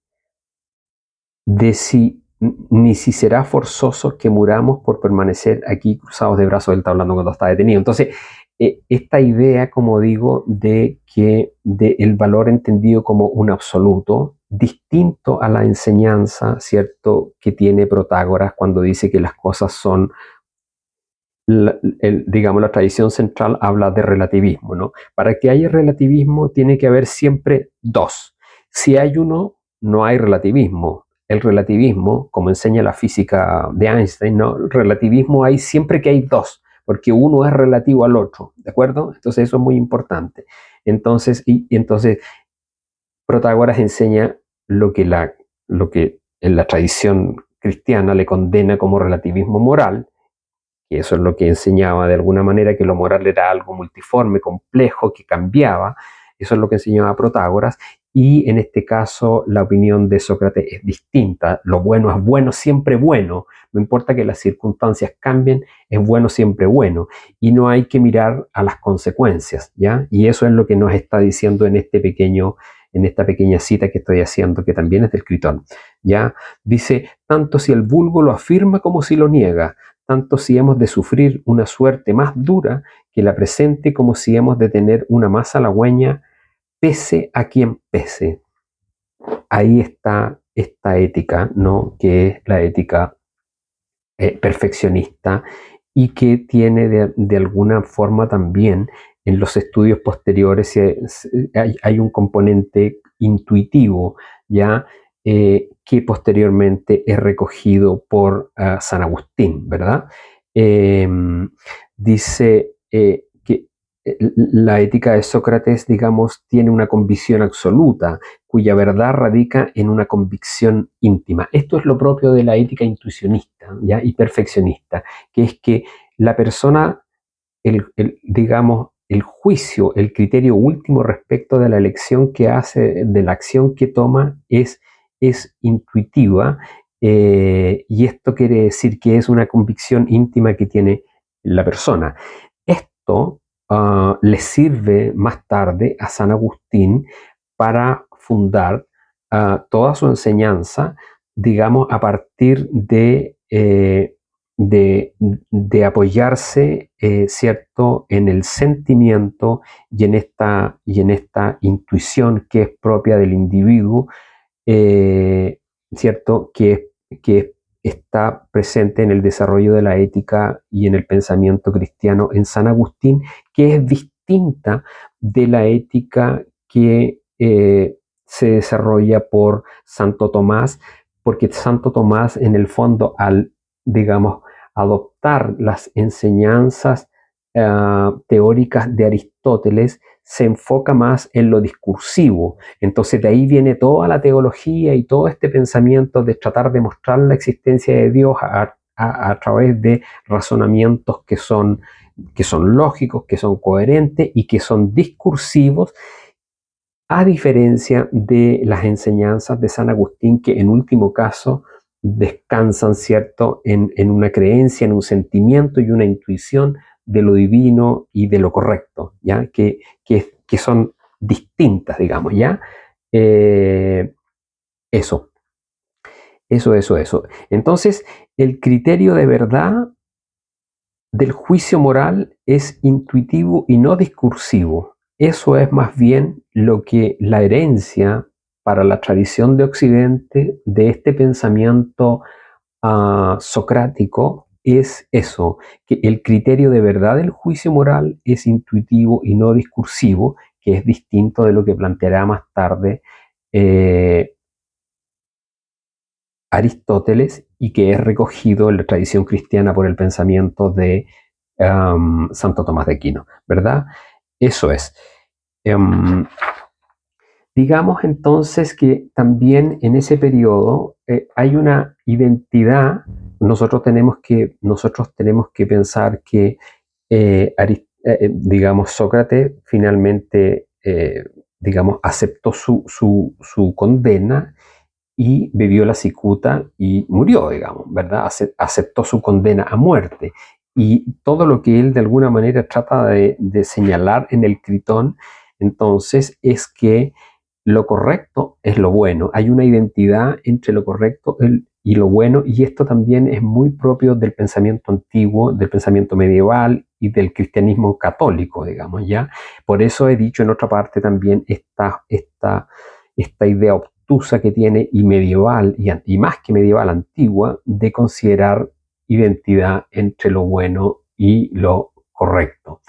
ni si será forzoso que muramos por permanecer aquí cruzados de brazos. Él está hablando cuando está detenido. Entonces, esta idea, como digo, de el valor entendido como un absoluto, distinto a la enseñanza, ¿cierto?, que tiene Protágoras cuando dice que las cosas son, digamos, la tradición central habla de relativismo, ¿no? Para que haya relativismo tiene que haber siempre dos. Si hay uno, no hay relativismo. El relativismo, como enseña la física de Einstein, ¿no? El relativismo hay siempre que hay dos, porque uno es relativo al otro, ¿de acuerdo? Entonces eso es muy importante. Entonces Protágoras enseña lo que en la tradición cristiana le condena como relativismo moral, y eso es lo que enseñaba de alguna manera, que lo moral era algo multiforme, complejo, que cambiaba. Eso es lo que enseñaba Protágoras. Y en este caso la opinión de Sócrates es distinta. Lo bueno es bueno, siempre bueno. No importa que las circunstancias cambien, es bueno, siempre bueno. Y no hay que mirar a las consecuencias, ¿ya? Y eso es lo que nos está diciendo en esta pequeña cita que estoy haciendo, que también es del Critón, ¿ya? Dice, tanto si el vulgo lo afirma como si lo niega, tanto si hemos de sufrir una suerte más dura que la presente como si hemos de tener una más halagüeña, pese a quien pese. Ahí está esta ética, ¿no? Que es la ética perfeccionista y que tiene de alguna forma también en los estudios posteriores hay un componente intuitivo, ¿ya? Que posteriormente es recogido por San Agustín, ¿verdad? Eh, Dice que la ética de Sócrates, digamos, tiene una convicción absoluta, cuya verdad radica en una convicción íntima. Esto es lo propio de la ética intuicionista, ¿ya? Y perfeccionista, que es que la persona, digamos, el juicio, el criterio último respecto de la elección que hace, de la acción que toma, es intuitiva, y esto quiere decir que es una convicción íntima que tiene la persona. Esto le sirve más tarde a San Agustín para fundar toda su enseñanza, digamos, a partir de apoyarse, ¿cierto?, en el sentimiento y en esta intuición que es propia del individuo, ¿cierto?, que está presente en el desarrollo de la ética y en el pensamiento cristiano en San Agustín, que es distinta de la ética que se desarrolla por Santo Tomás, porque Santo Tomás en el fondo al, digamos, adoptar las enseñanzas teóricas de Aristóteles, se enfoca más en lo discursivo. Entonces de ahí viene toda la teología y todo este pensamiento de tratar de mostrar la existencia de Dios a través de razonamientos que son lógicos, que son coherentes y que son discursivos, a diferencia de las enseñanzas de San Agustín, que en último caso descansan, ¿cierto?, en una creencia, en un sentimiento y una intuición de lo divino y de lo correcto, ¿ya? Que son distintas, digamos, ¿ya? Eso, eso. Entonces, el criterio de verdad del juicio moral es intuitivo y no discursivo. Eso es más bien lo que la herencia para la tradición de Occidente de este pensamiento socrático es eso, que el criterio de verdad del juicio moral es intuitivo y no discursivo, que es distinto de lo que planteará más tarde Aristóteles y que es recogido en la tradición cristiana por el pensamiento de Santo Tomás de Aquino, ¿verdad? Eso es. Digamos entonces que también en ese periodo hay una identidad. Nosotros tenemos que pensar que digamos, Sócrates finalmente, digamos, aceptó su condena y bebió la cicuta y murió, digamos, ¿verdad? Aceptó su condena a muerte. Y todo lo que él de alguna manera trata de señalar en el Critón, entonces, es que lo correcto es lo bueno. Hay una identidad entre lo correcto y lo bueno, y esto también es muy propio del pensamiento antiguo, del pensamiento medieval y del cristianismo católico, digamos, ¿ya? Por eso he dicho en otra parte también esta idea obtusa que tiene y medieval, y más que medieval, antigua, de considerar identidad entre lo bueno y lo correcto.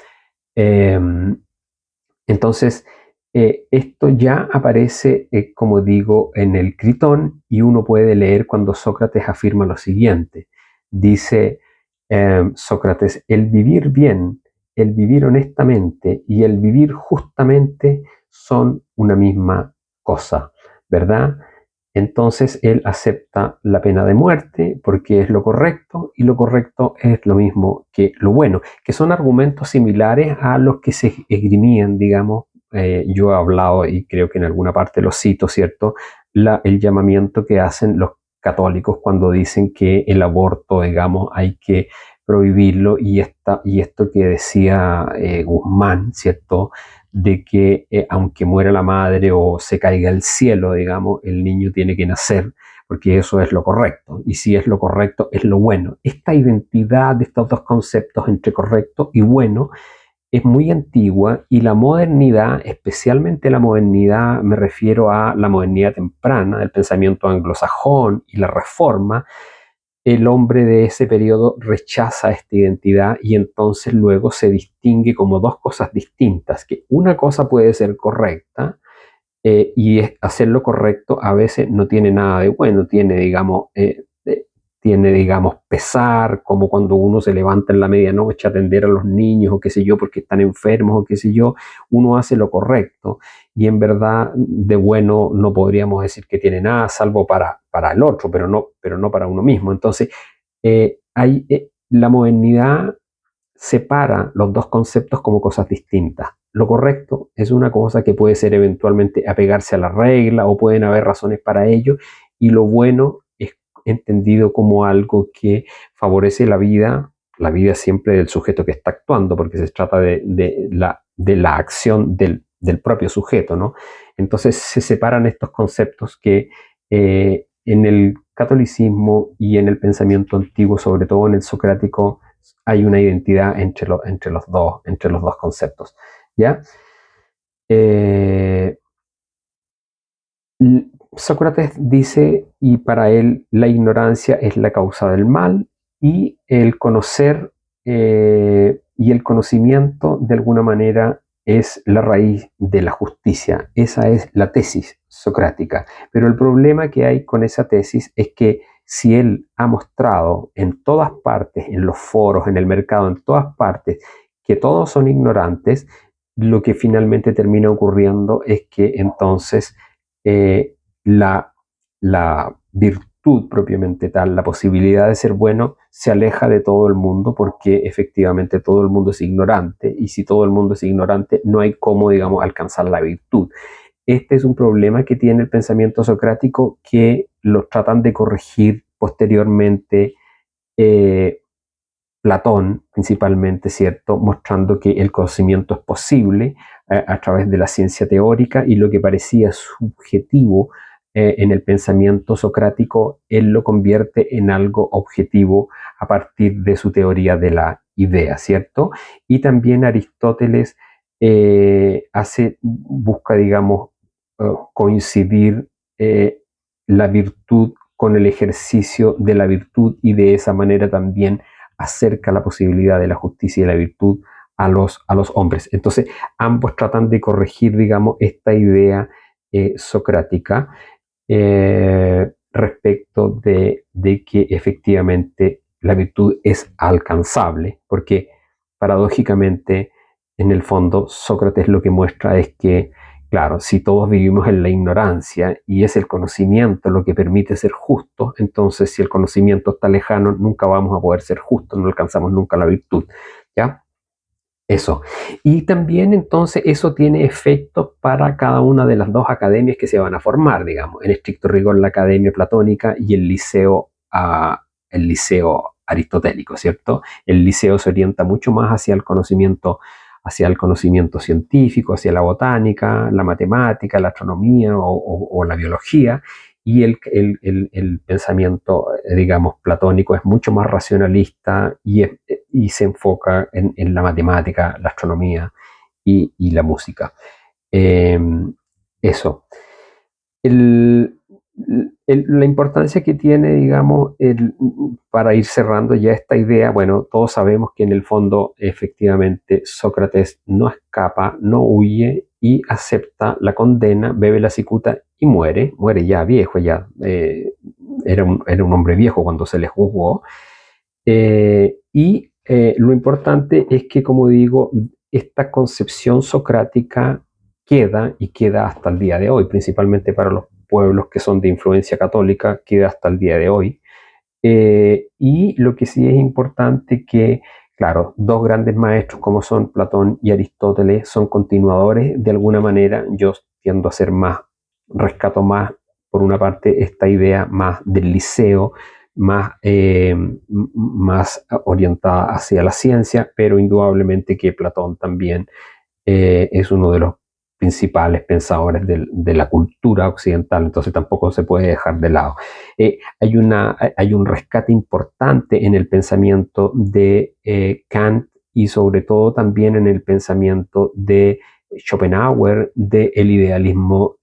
Entonces, esto ya aparece, como digo, en el Critón, y uno puede leer cuando Sócrates afirma lo siguiente. Dice Sócrates: el vivir bien, el vivir honestamente y el vivir justamente son una misma cosa, ¿verdad? Entonces él acepta la pena de muerte porque es lo correcto, y lo correcto es lo mismo que lo bueno, que son argumentos similares a los que se esgrimían, digamos. Yo he hablado, y creo que en alguna parte lo cito, ¿cierto? El llamamiento que hacen los católicos cuando dicen que el aborto, digamos, hay que prohibirlo, y esto que decía Guzmán, ¿cierto?, de que aunque muera la madre o se caiga el cielo, digamos, el niño tiene que nacer, porque eso es lo correcto, y si es lo correcto, es lo bueno. Esta identidad de estos dos conceptos entre correcto y bueno es muy antigua y la modernidad, especialmente la modernidad, me refiero a la modernidad temprana, del pensamiento anglosajón y la reforma, el hombre de ese periodo rechaza esta identidad y entonces luego se distingue como dos cosas distintas, que una cosa puede ser correcta y hacerlo correcto a veces no tiene nada de bueno, tiene, digamos, pesar, como cuando uno se levanta en la medianoche a atender a los niños o qué sé yo, porque están enfermos o qué sé yo, uno hace lo correcto y en verdad de bueno no podríamos decir que tiene nada, salvo para el otro, pero no para uno mismo. Entonces, la modernidad separa los dos conceptos como cosas distintas. Lo correcto es una cosa que puede ser eventualmente apegarse a la regla o pueden haber razones para ello y lo bueno es entendido como algo que favorece la vida siempre del sujeto que está actuando, porque se trata de la acción del propio sujeto, ¿no? Entonces se separan estos conceptos que en el catolicismo y en el pensamiento antiguo, sobre todo en el socrático, hay una identidad entre los dos conceptos. ¿Ya? Eh, Sócrates dice, y para él la ignorancia es la causa del mal y el conocer y el conocimiento de alguna manera es la raíz de la justicia. Esa es la tesis socrática. Pero el problema que hay con esa tesis es que si él ha mostrado en todas partes, en los foros, en el mercado, en todas partes, que todos son ignorantes, lo que finalmente termina ocurriendo es que entonces eh, la, la virtud propiamente tal, la posibilidad de ser bueno, se aleja de todo el mundo porque efectivamente todo el mundo es ignorante y si todo el mundo es ignorante no hay cómo, digamos, alcanzar la virtud. Este es un problema que tiene el pensamiento socrático que lo tratan de corregir posteriormente eh, Platón principalmente, ¿cierto? Mostrando que el conocimiento es posible a través de la ciencia teórica y lo que parecía subjetivo en el pensamiento socrático, él lo convierte en algo objetivo a partir de su teoría de la idea, ¿cierto? Y también Aristóteles busca, digamos, coincidir la virtud con el ejercicio de la virtud y de esa manera también acerca la posibilidad de la justicia y la virtud a los hombres. Entonces, ambos tratan de corregir, digamos, esta idea socrática respecto de que efectivamente la virtud es alcanzable, porque paradójicamente, en el fondo, Sócrates lo que muestra es que, claro, si todos vivimos en la ignorancia y es el conocimiento lo que permite ser justo, entonces si el conocimiento está lejano, nunca vamos a poder ser justos, no alcanzamos nunca la virtud, ¿ya? Eso. Y también entonces eso tiene efectos para cada una de las dos academias que se van a formar, digamos, en estricto rigor la academia platónica y el liceo aristotélico, ¿cierto? El liceo se orienta mucho más hacia el conocimiento científico, hacia la botánica, la matemática, la astronomía o la biología, y el pensamiento, digamos, platónico es mucho más racionalista y se enfoca en la matemática, la astronomía y la música. Eh, Eso. El, la importancia que tiene, digamos, para ir cerrando ya esta idea, bueno, todos sabemos que en el fondo efectivamente Sócrates no escapa, no huye y acepta la condena, bebe la cicuta y muere ya viejo, ya era un hombre viejo cuando se le juzgó. Lo importante es que, como digo, esta concepción socrática queda y queda hasta el día de hoy, principalmente para los pueblos que son de influencia católica, queda hasta el día de hoy. Y lo que sí es importante que, claro, dos grandes maestros como son Platón y Aristóteles son continuadores de alguna manera. Yo tiendo a ser más, rescato más, por una parte, esta idea más del liceo, más orientada hacia la ciencia, pero indudablemente que Platón también es uno de los principales pensadores de la cultura occidental, entonces tampoco se puede dejar de lado. Hay un rescate importante en el pensamiento de Kant y sobre todo también en el pensamiento de Schopenhauer del idealismo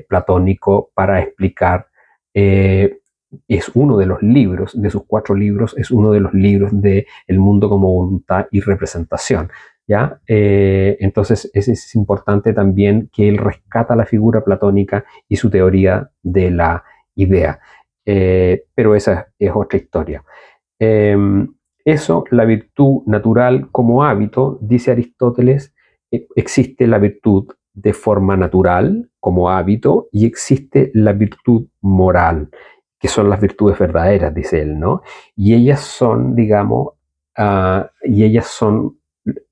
platónico para explicar, es uno de los libros, de sus 4 libros, es uno de los libros de El mundo como voluntad y representación. ¿Ya? Entonces es importante también que él rescata la figura platónica y su teoría de la idea. Pero esa es otra historia. Eso, la virtud natural como hábito, dice Aristóteles, existe la virtud de forma natural como hábito y existe la virtud moral, que son las virtudes verdaderas, dice él, ¿no? Y ellas son, digamos,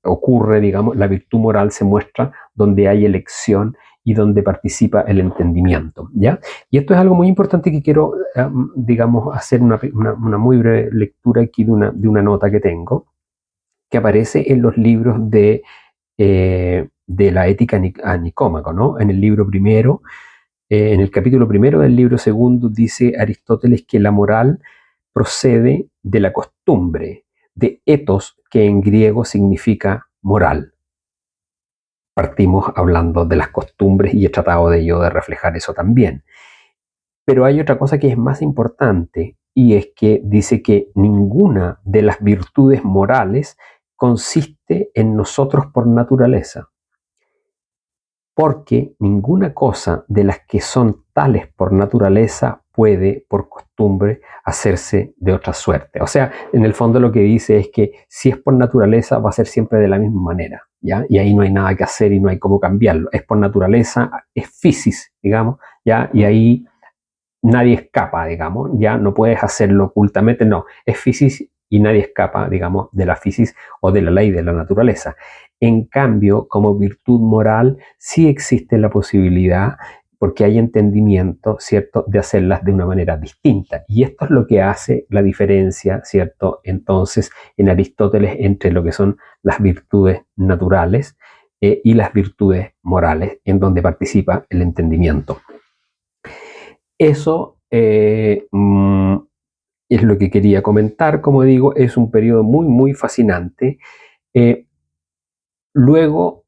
ocurre, digamos, la virtud moral se muestra donde hay elección y donde participa el entendimiento, ¿ya? Y esto es algo muy importante que quiero, digamos, hacer una muy breve lectura aquí de una nota que tengo, que aparece en los libros de la ética a Nicómaco, ¿no? En el libro primero, en el capítulo primero del libro segundo, dice Aristóteles que la moral procede de la costumbre, de ethos, que en griego significa moral. Partimos hablando de las costumbres y he tratado de yo de reflejar eso también. Pero hay otra cosa que es más importante y es que dice que ninguna de las virtudes morales consiste en nosotros por naturaleza, porque ninguna cosa de las que son tales por naturaleza puede, por costumbre, hacerse de otra suerte. O sea, en el fondo lo que dice es que si es por naturaleza va a ser siempre de la misma manera, ¿ya? Y ahí no hay nada que hacer y no hay cómo cambiarlo. Es por naturaleza, es physis, digamos, ¿ya? Y ahí nadie escapa, digamos, ya no puedes hacerlo ocultamente, no, es physis y nadie escapa, digamos, de la physis o de la ley de la naturaleza. En cambio, como virtud moral, sí existe la posibilidad, porque hay entendimiento, ¿cierto?, de hacerlas de una manera distinta. Y esto es lo que hace la diferencia, ¿cierto?, entonces, en Aristóteles entre lo que son las virtudes naturales y las virtudes morales, en donde participa el entendimiento. Eso es lo que quería comentar. Como digo, es un periodo muy, muy fascinante. Luego,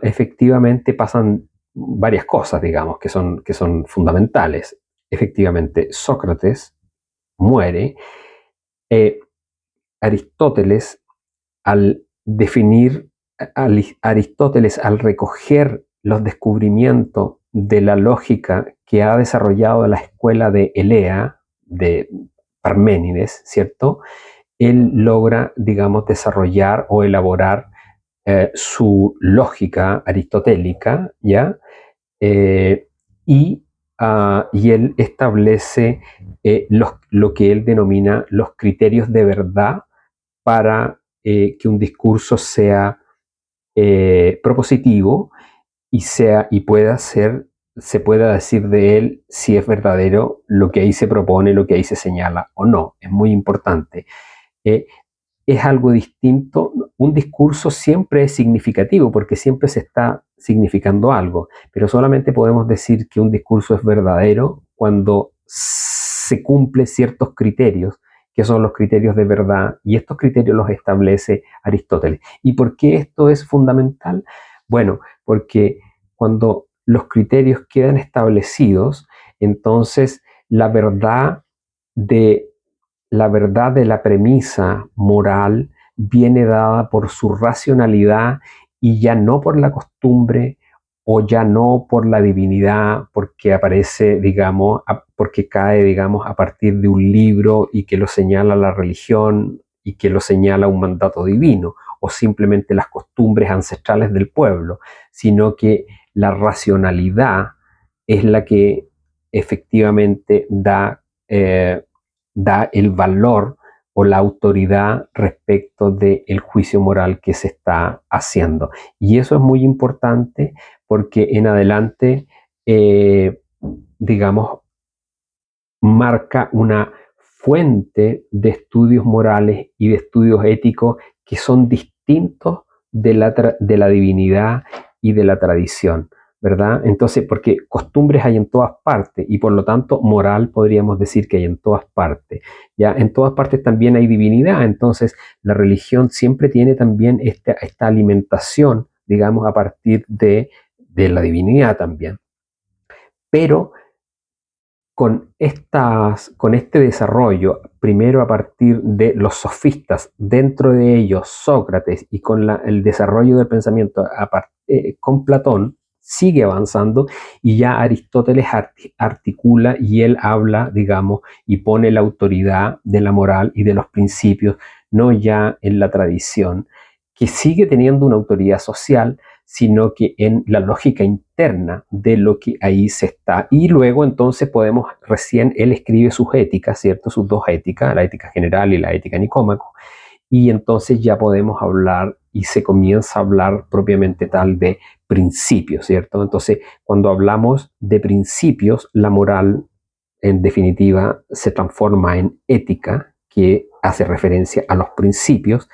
efectivamente, pasan varias cosas, digamos, que son fundamentales. Efectivamente, Sócrates muere. Aristóteles, al definir, Aristóteles, al recoger los descubrimientos de la lógica que ha desarrollado la escuela de Elea, de Parménides, ¿cierto? Él logra, digamos, desarrollar o elaborar su lógica aristotélica, ¿ya? Y él establece lo que él denomina los criterios de verdad para que un discurso sea propositivo y pueda ser, se pueda decir de él si es verdadero lo que ahí se propone, lo que ahí se señala o no. Es muy importante. Es algo distinto. Un discurso siempre es significativo porque siempre se está significando algo, pero solamente podemos decir que un discurso es verdadero cuando se cumplen ciertos criterios, que son los criterios de verdad, y estos criterios los establece Aristóteles. ¿Y por qué esto es fundamental? Bueno, porque cuando los criterios quedan establecidos, entonces la verdad de la premisa moral viene dada por su racionalidad y ya no por la costumbre o ya no por la divinidad, porque aparece, digamos, porque cae, digamos, a partir de un libro y que lo señala la religión y que lo señala un mandato divino, o simplemente las costumbres ancestrales del pueblo, sino que la racionalidad es la que efectivamente da el valor o la autoridad respecto del juicio moral que se está haciendo. Y eso es muy importante porque en adelante, digamos, marca una fuente de estudios morales y de estudios éticos que son distintos de la divinidad y de la tradición. ¿verdad? Entonces, porque costumbres hay en todas partes y por lo tanto moral podríamos decir que hay en todas partes. Ya en todas partes también hay divinidad, entonces la religión siempre tiene también esta alimentación, digamos, a partir de la divinidad también. Pero con este desarrollo, primero a partir de los sofistas, dentro de ellos Sócrates, y con el desarrollo del pensamiento con Platón, sigue avanzando y ya Aristóteles articula y él habla, digamos, y pone la autoridad de la moral y de los principios, no ya en la tradición, que sigue teniendo una autoridad social, sino que en la lógica interna de lo que ahí se está. Y luego entonces podemos, recién él escribe sus éticas, ¿cierto? Sus dos éticas, la ética general y la ética Nicómaco, y entonces ya podemos hablar y se comienza a hablar propiamente tal de principios, ¿cierto? Entonces, cuando hablamos de principios, la moral en definitiva se transforma en ética, que hace referencia a los principios,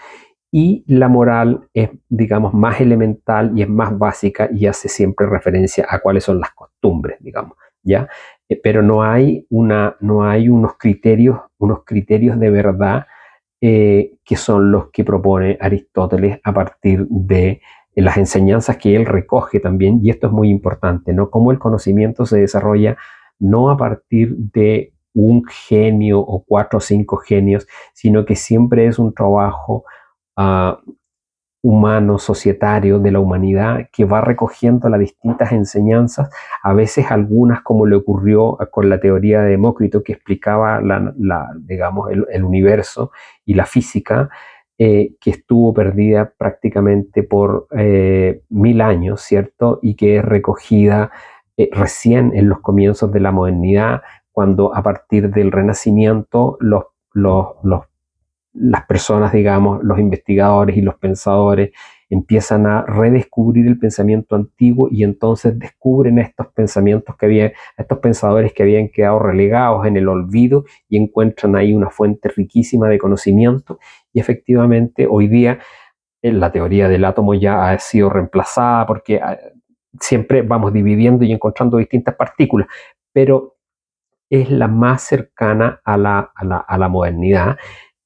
y la moral es, digamos, más elemental y es más básica y hace siempre referencia a cuáles son las costumbres, digamos, ¿ya? Pero no hay unos criterios de verdad que son los que propone Aristóteles a partir de las enseñanzas que él recoge también, y esto es muy importante, ¿no? Cómo el conocimiento se desarrolla no a partir de un genio o 4 o 5 genios, sino que siempre es un trabajo uh, humano, societario de la humanidad que va recogiendo las distintas enseñanzas, a veces algunas como le ocurrió con la teoría de Demócrito que explicaba digamos, el universo y la física, que estuvo perdida prácticamente por 1000 años, ¿cierto? Y que es recogida recién en los comienzos de la modernidad, cuando a partir del Renacimiento las personas, digamos, los investigadores y los pensadores empiezan a redescubrir el pensamiento antiguo y entonces descubren estos pensamientos estos pensadores que habían quedado relegados en el olvido y encuentran ahí una fuente riquísima de conocimiento y efectivamente hoy día la teoría del átomo ya ha sido reemplazada porque siempre vamos dividiendo y encontrando distintas partículas, pero es la más cercana a la modernidad.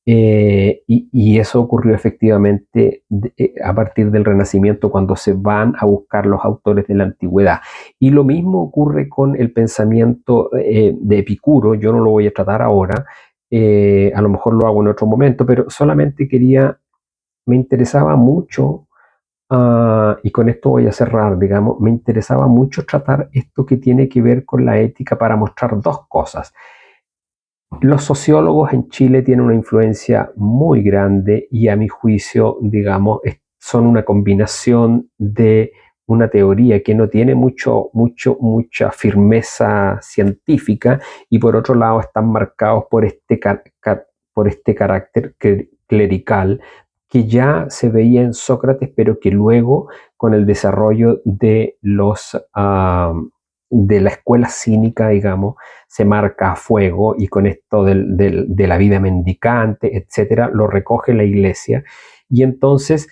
Y eso ocurrió efectivamente a partir del Renacimiento, cuando se van a buscar los autores de la antigüedad. Y lo mismo ocurre con el pensamiento de Epicuro. Yo no lo voy a tratar ahora, a lo mejor lo hago en otro momento, pero solamente me interesaba mucho, y con esto voy a cerrar, digamos, me interesaba mucho tratar esto que tiene que ver con la ética para mostrar dos cosas. Los sociólogos en Chile tienen una influencia muy grande y a mi juicio, digamos, son una combinación de una teoría que no tiene mucha firmeza científica y por otro lado están marcados por por este carácter clerical que ya se veía en Sócrates, pero que luego con el desarrollo de la escuela cínica, digamos, se marca a fuego y con esto de la vida mendicante, etcétera, lo recoge la iglesia. Y entonces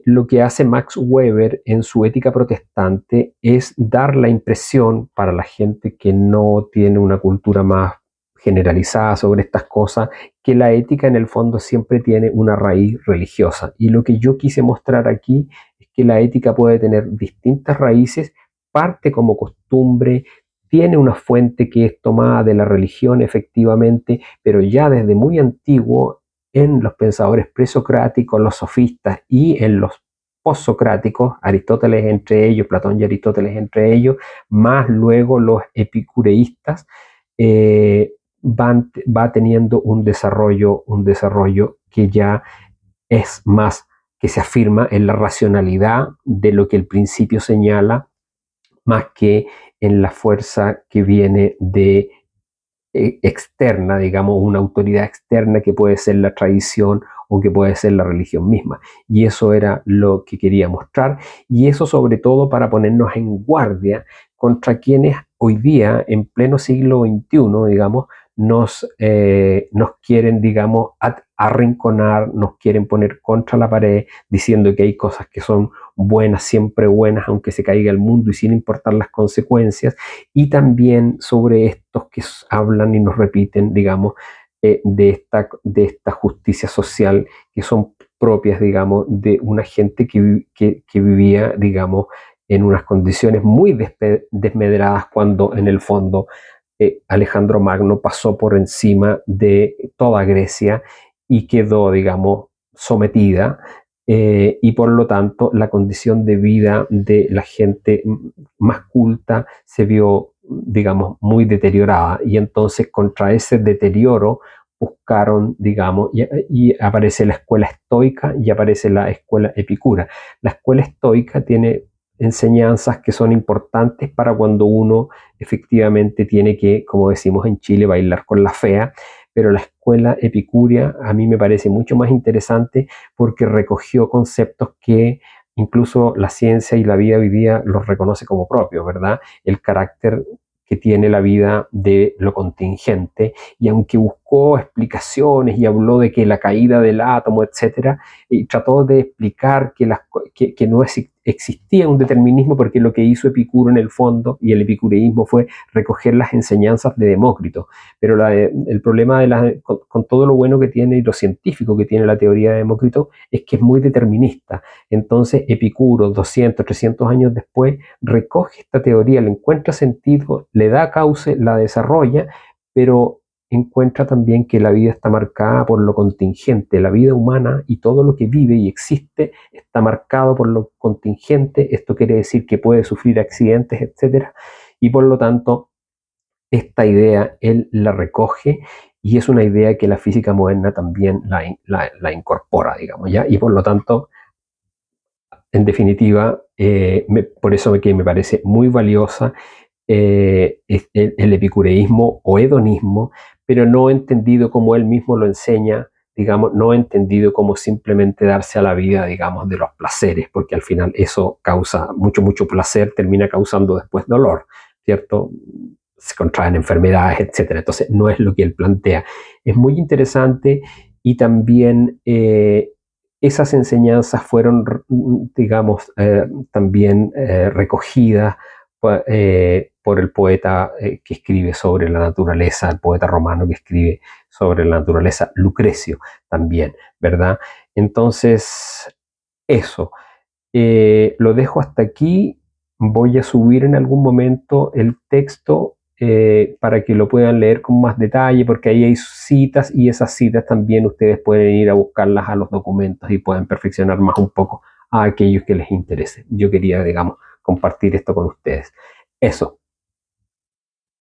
lo que hace Max Weber en su Ética Protestante es dar la impresión para la gente que no tiene una cultura más generalizada sobre estas cosas, que la ética en el fondo siempre tiene una raíz religiosa. Y lo que yo quise mostrar aquí es que la ética puede tener distintas raíces, parte como costumbre, tiene una fuente que es tomada de la religión efectivamente, pero ya desde muy antiguo en los pensadores presocráticos, los sofistas y en los postsocráticos, Aristóteles entre ellos, Platón y Aristóteles entre ellos, más luego los epicureístas, va teniendo un desarrollo que ya es más, que se afirma en la racionalidad de lo que el principio señala, más que en la fuerza que viene de externa, digamos, una autoridad externa que puede ser la tradición o que puede ser la religión misma. Y eso era lo que quería mostrar, y eso sobre todo para ponernos en guardia contra quienes hoy día, en pleno siglo XXI, digamos, nos quieren, digamos, arrinconar, nos quieren poner contra la pared, diciendo que hay cosas que son buenas, siempre buenas, aunque se caiga el mundo y sin importar las consecuencias, y también sobre estos que hablan y nos repiten, digamos, de esta justicia social que son propias, digamos, de una gente que vivía, digamos, en unas condiciones muy desmedradas cuando en el fondo Alejandro Magno pasó por encima de toda Grecia y quedó, digamos, sometida, y por lo tanto la condición de vida de la gente más culta se vio, digamos, muy deteriorada, y entonces contra ese deterioro buscaron, digamos, y aparece la escuela estoica y aparece la escuela epicura. La escuela estoica tiene enseñanzas que son importantes para cuando uno efectivamente tiene que, como decimos en Chile, bailar con la fea, pero la escuela epicúrea a mí me parece mucho más interesante porque recogió conceptos que incluso la ciencia y la vida hoy día los reconoce como propios, ¿verdad? El carácter que tiene la vida de lo contingente, y aunque buscó explicaciones y habló de que la caída del átomo, etcétera, y trató de explicar que no existía un determinismo, porque lo que hizo Epicuro en el fondo y el epicureísmo fue recoger las enseñanzas de Demócrito. Pero el problema con todo lo bueno que tiene y lo científico que tiene la teoría de Demócrito es que es muy determinista. Entonces Epicuro, 200, 300 años después, recoge esta teoría, le encuentra sentido, le da cauce, la desarrolla, pero encuentra también que la vida está marcada por lo contingente. La vida humana y todo lo que vive y existe está marcado por lo contingente. Esto quiere decir que puede sufrir accidentes, etcétera, y por lo tanto esta idea él la recoge, y es una idea que la física moderna también la incorpora, digamos, ¿ya? Y por lo tanto, en definitiva, por eso que me parece muy valiosa el epicureísmo o hedonismo, pero no entendido como él mismo lo enseña, digamos, no entendido como simplemente darse a la vida, digamos, de los placeres, porque al final eso causa mucho placer, termina causando después dolor, ¿cierto? Se contraen enfermedades, etcétera. Entonces, no es lo que él plantea. Es muy interesante, y también esas enseñanzas fueron, digamos, también recogidas por el poeta que escribe sobre la naturaleza, el poeta romano que escribe sobre la naturaleza, Lucrecio también, ¿verdad? Entonces, eso. Lo dejo hasta aquí. Voy a subir en algún momento el texto para que lo puedan leer con más detalle, porque ahí hay citas, y esas citas también ustedes pueden ir a buscarlas a los documentos y pueden perfeccionar más un poco a aquellos que les interese. Yo quería, digamos, compartir esto con ustedes. Eso.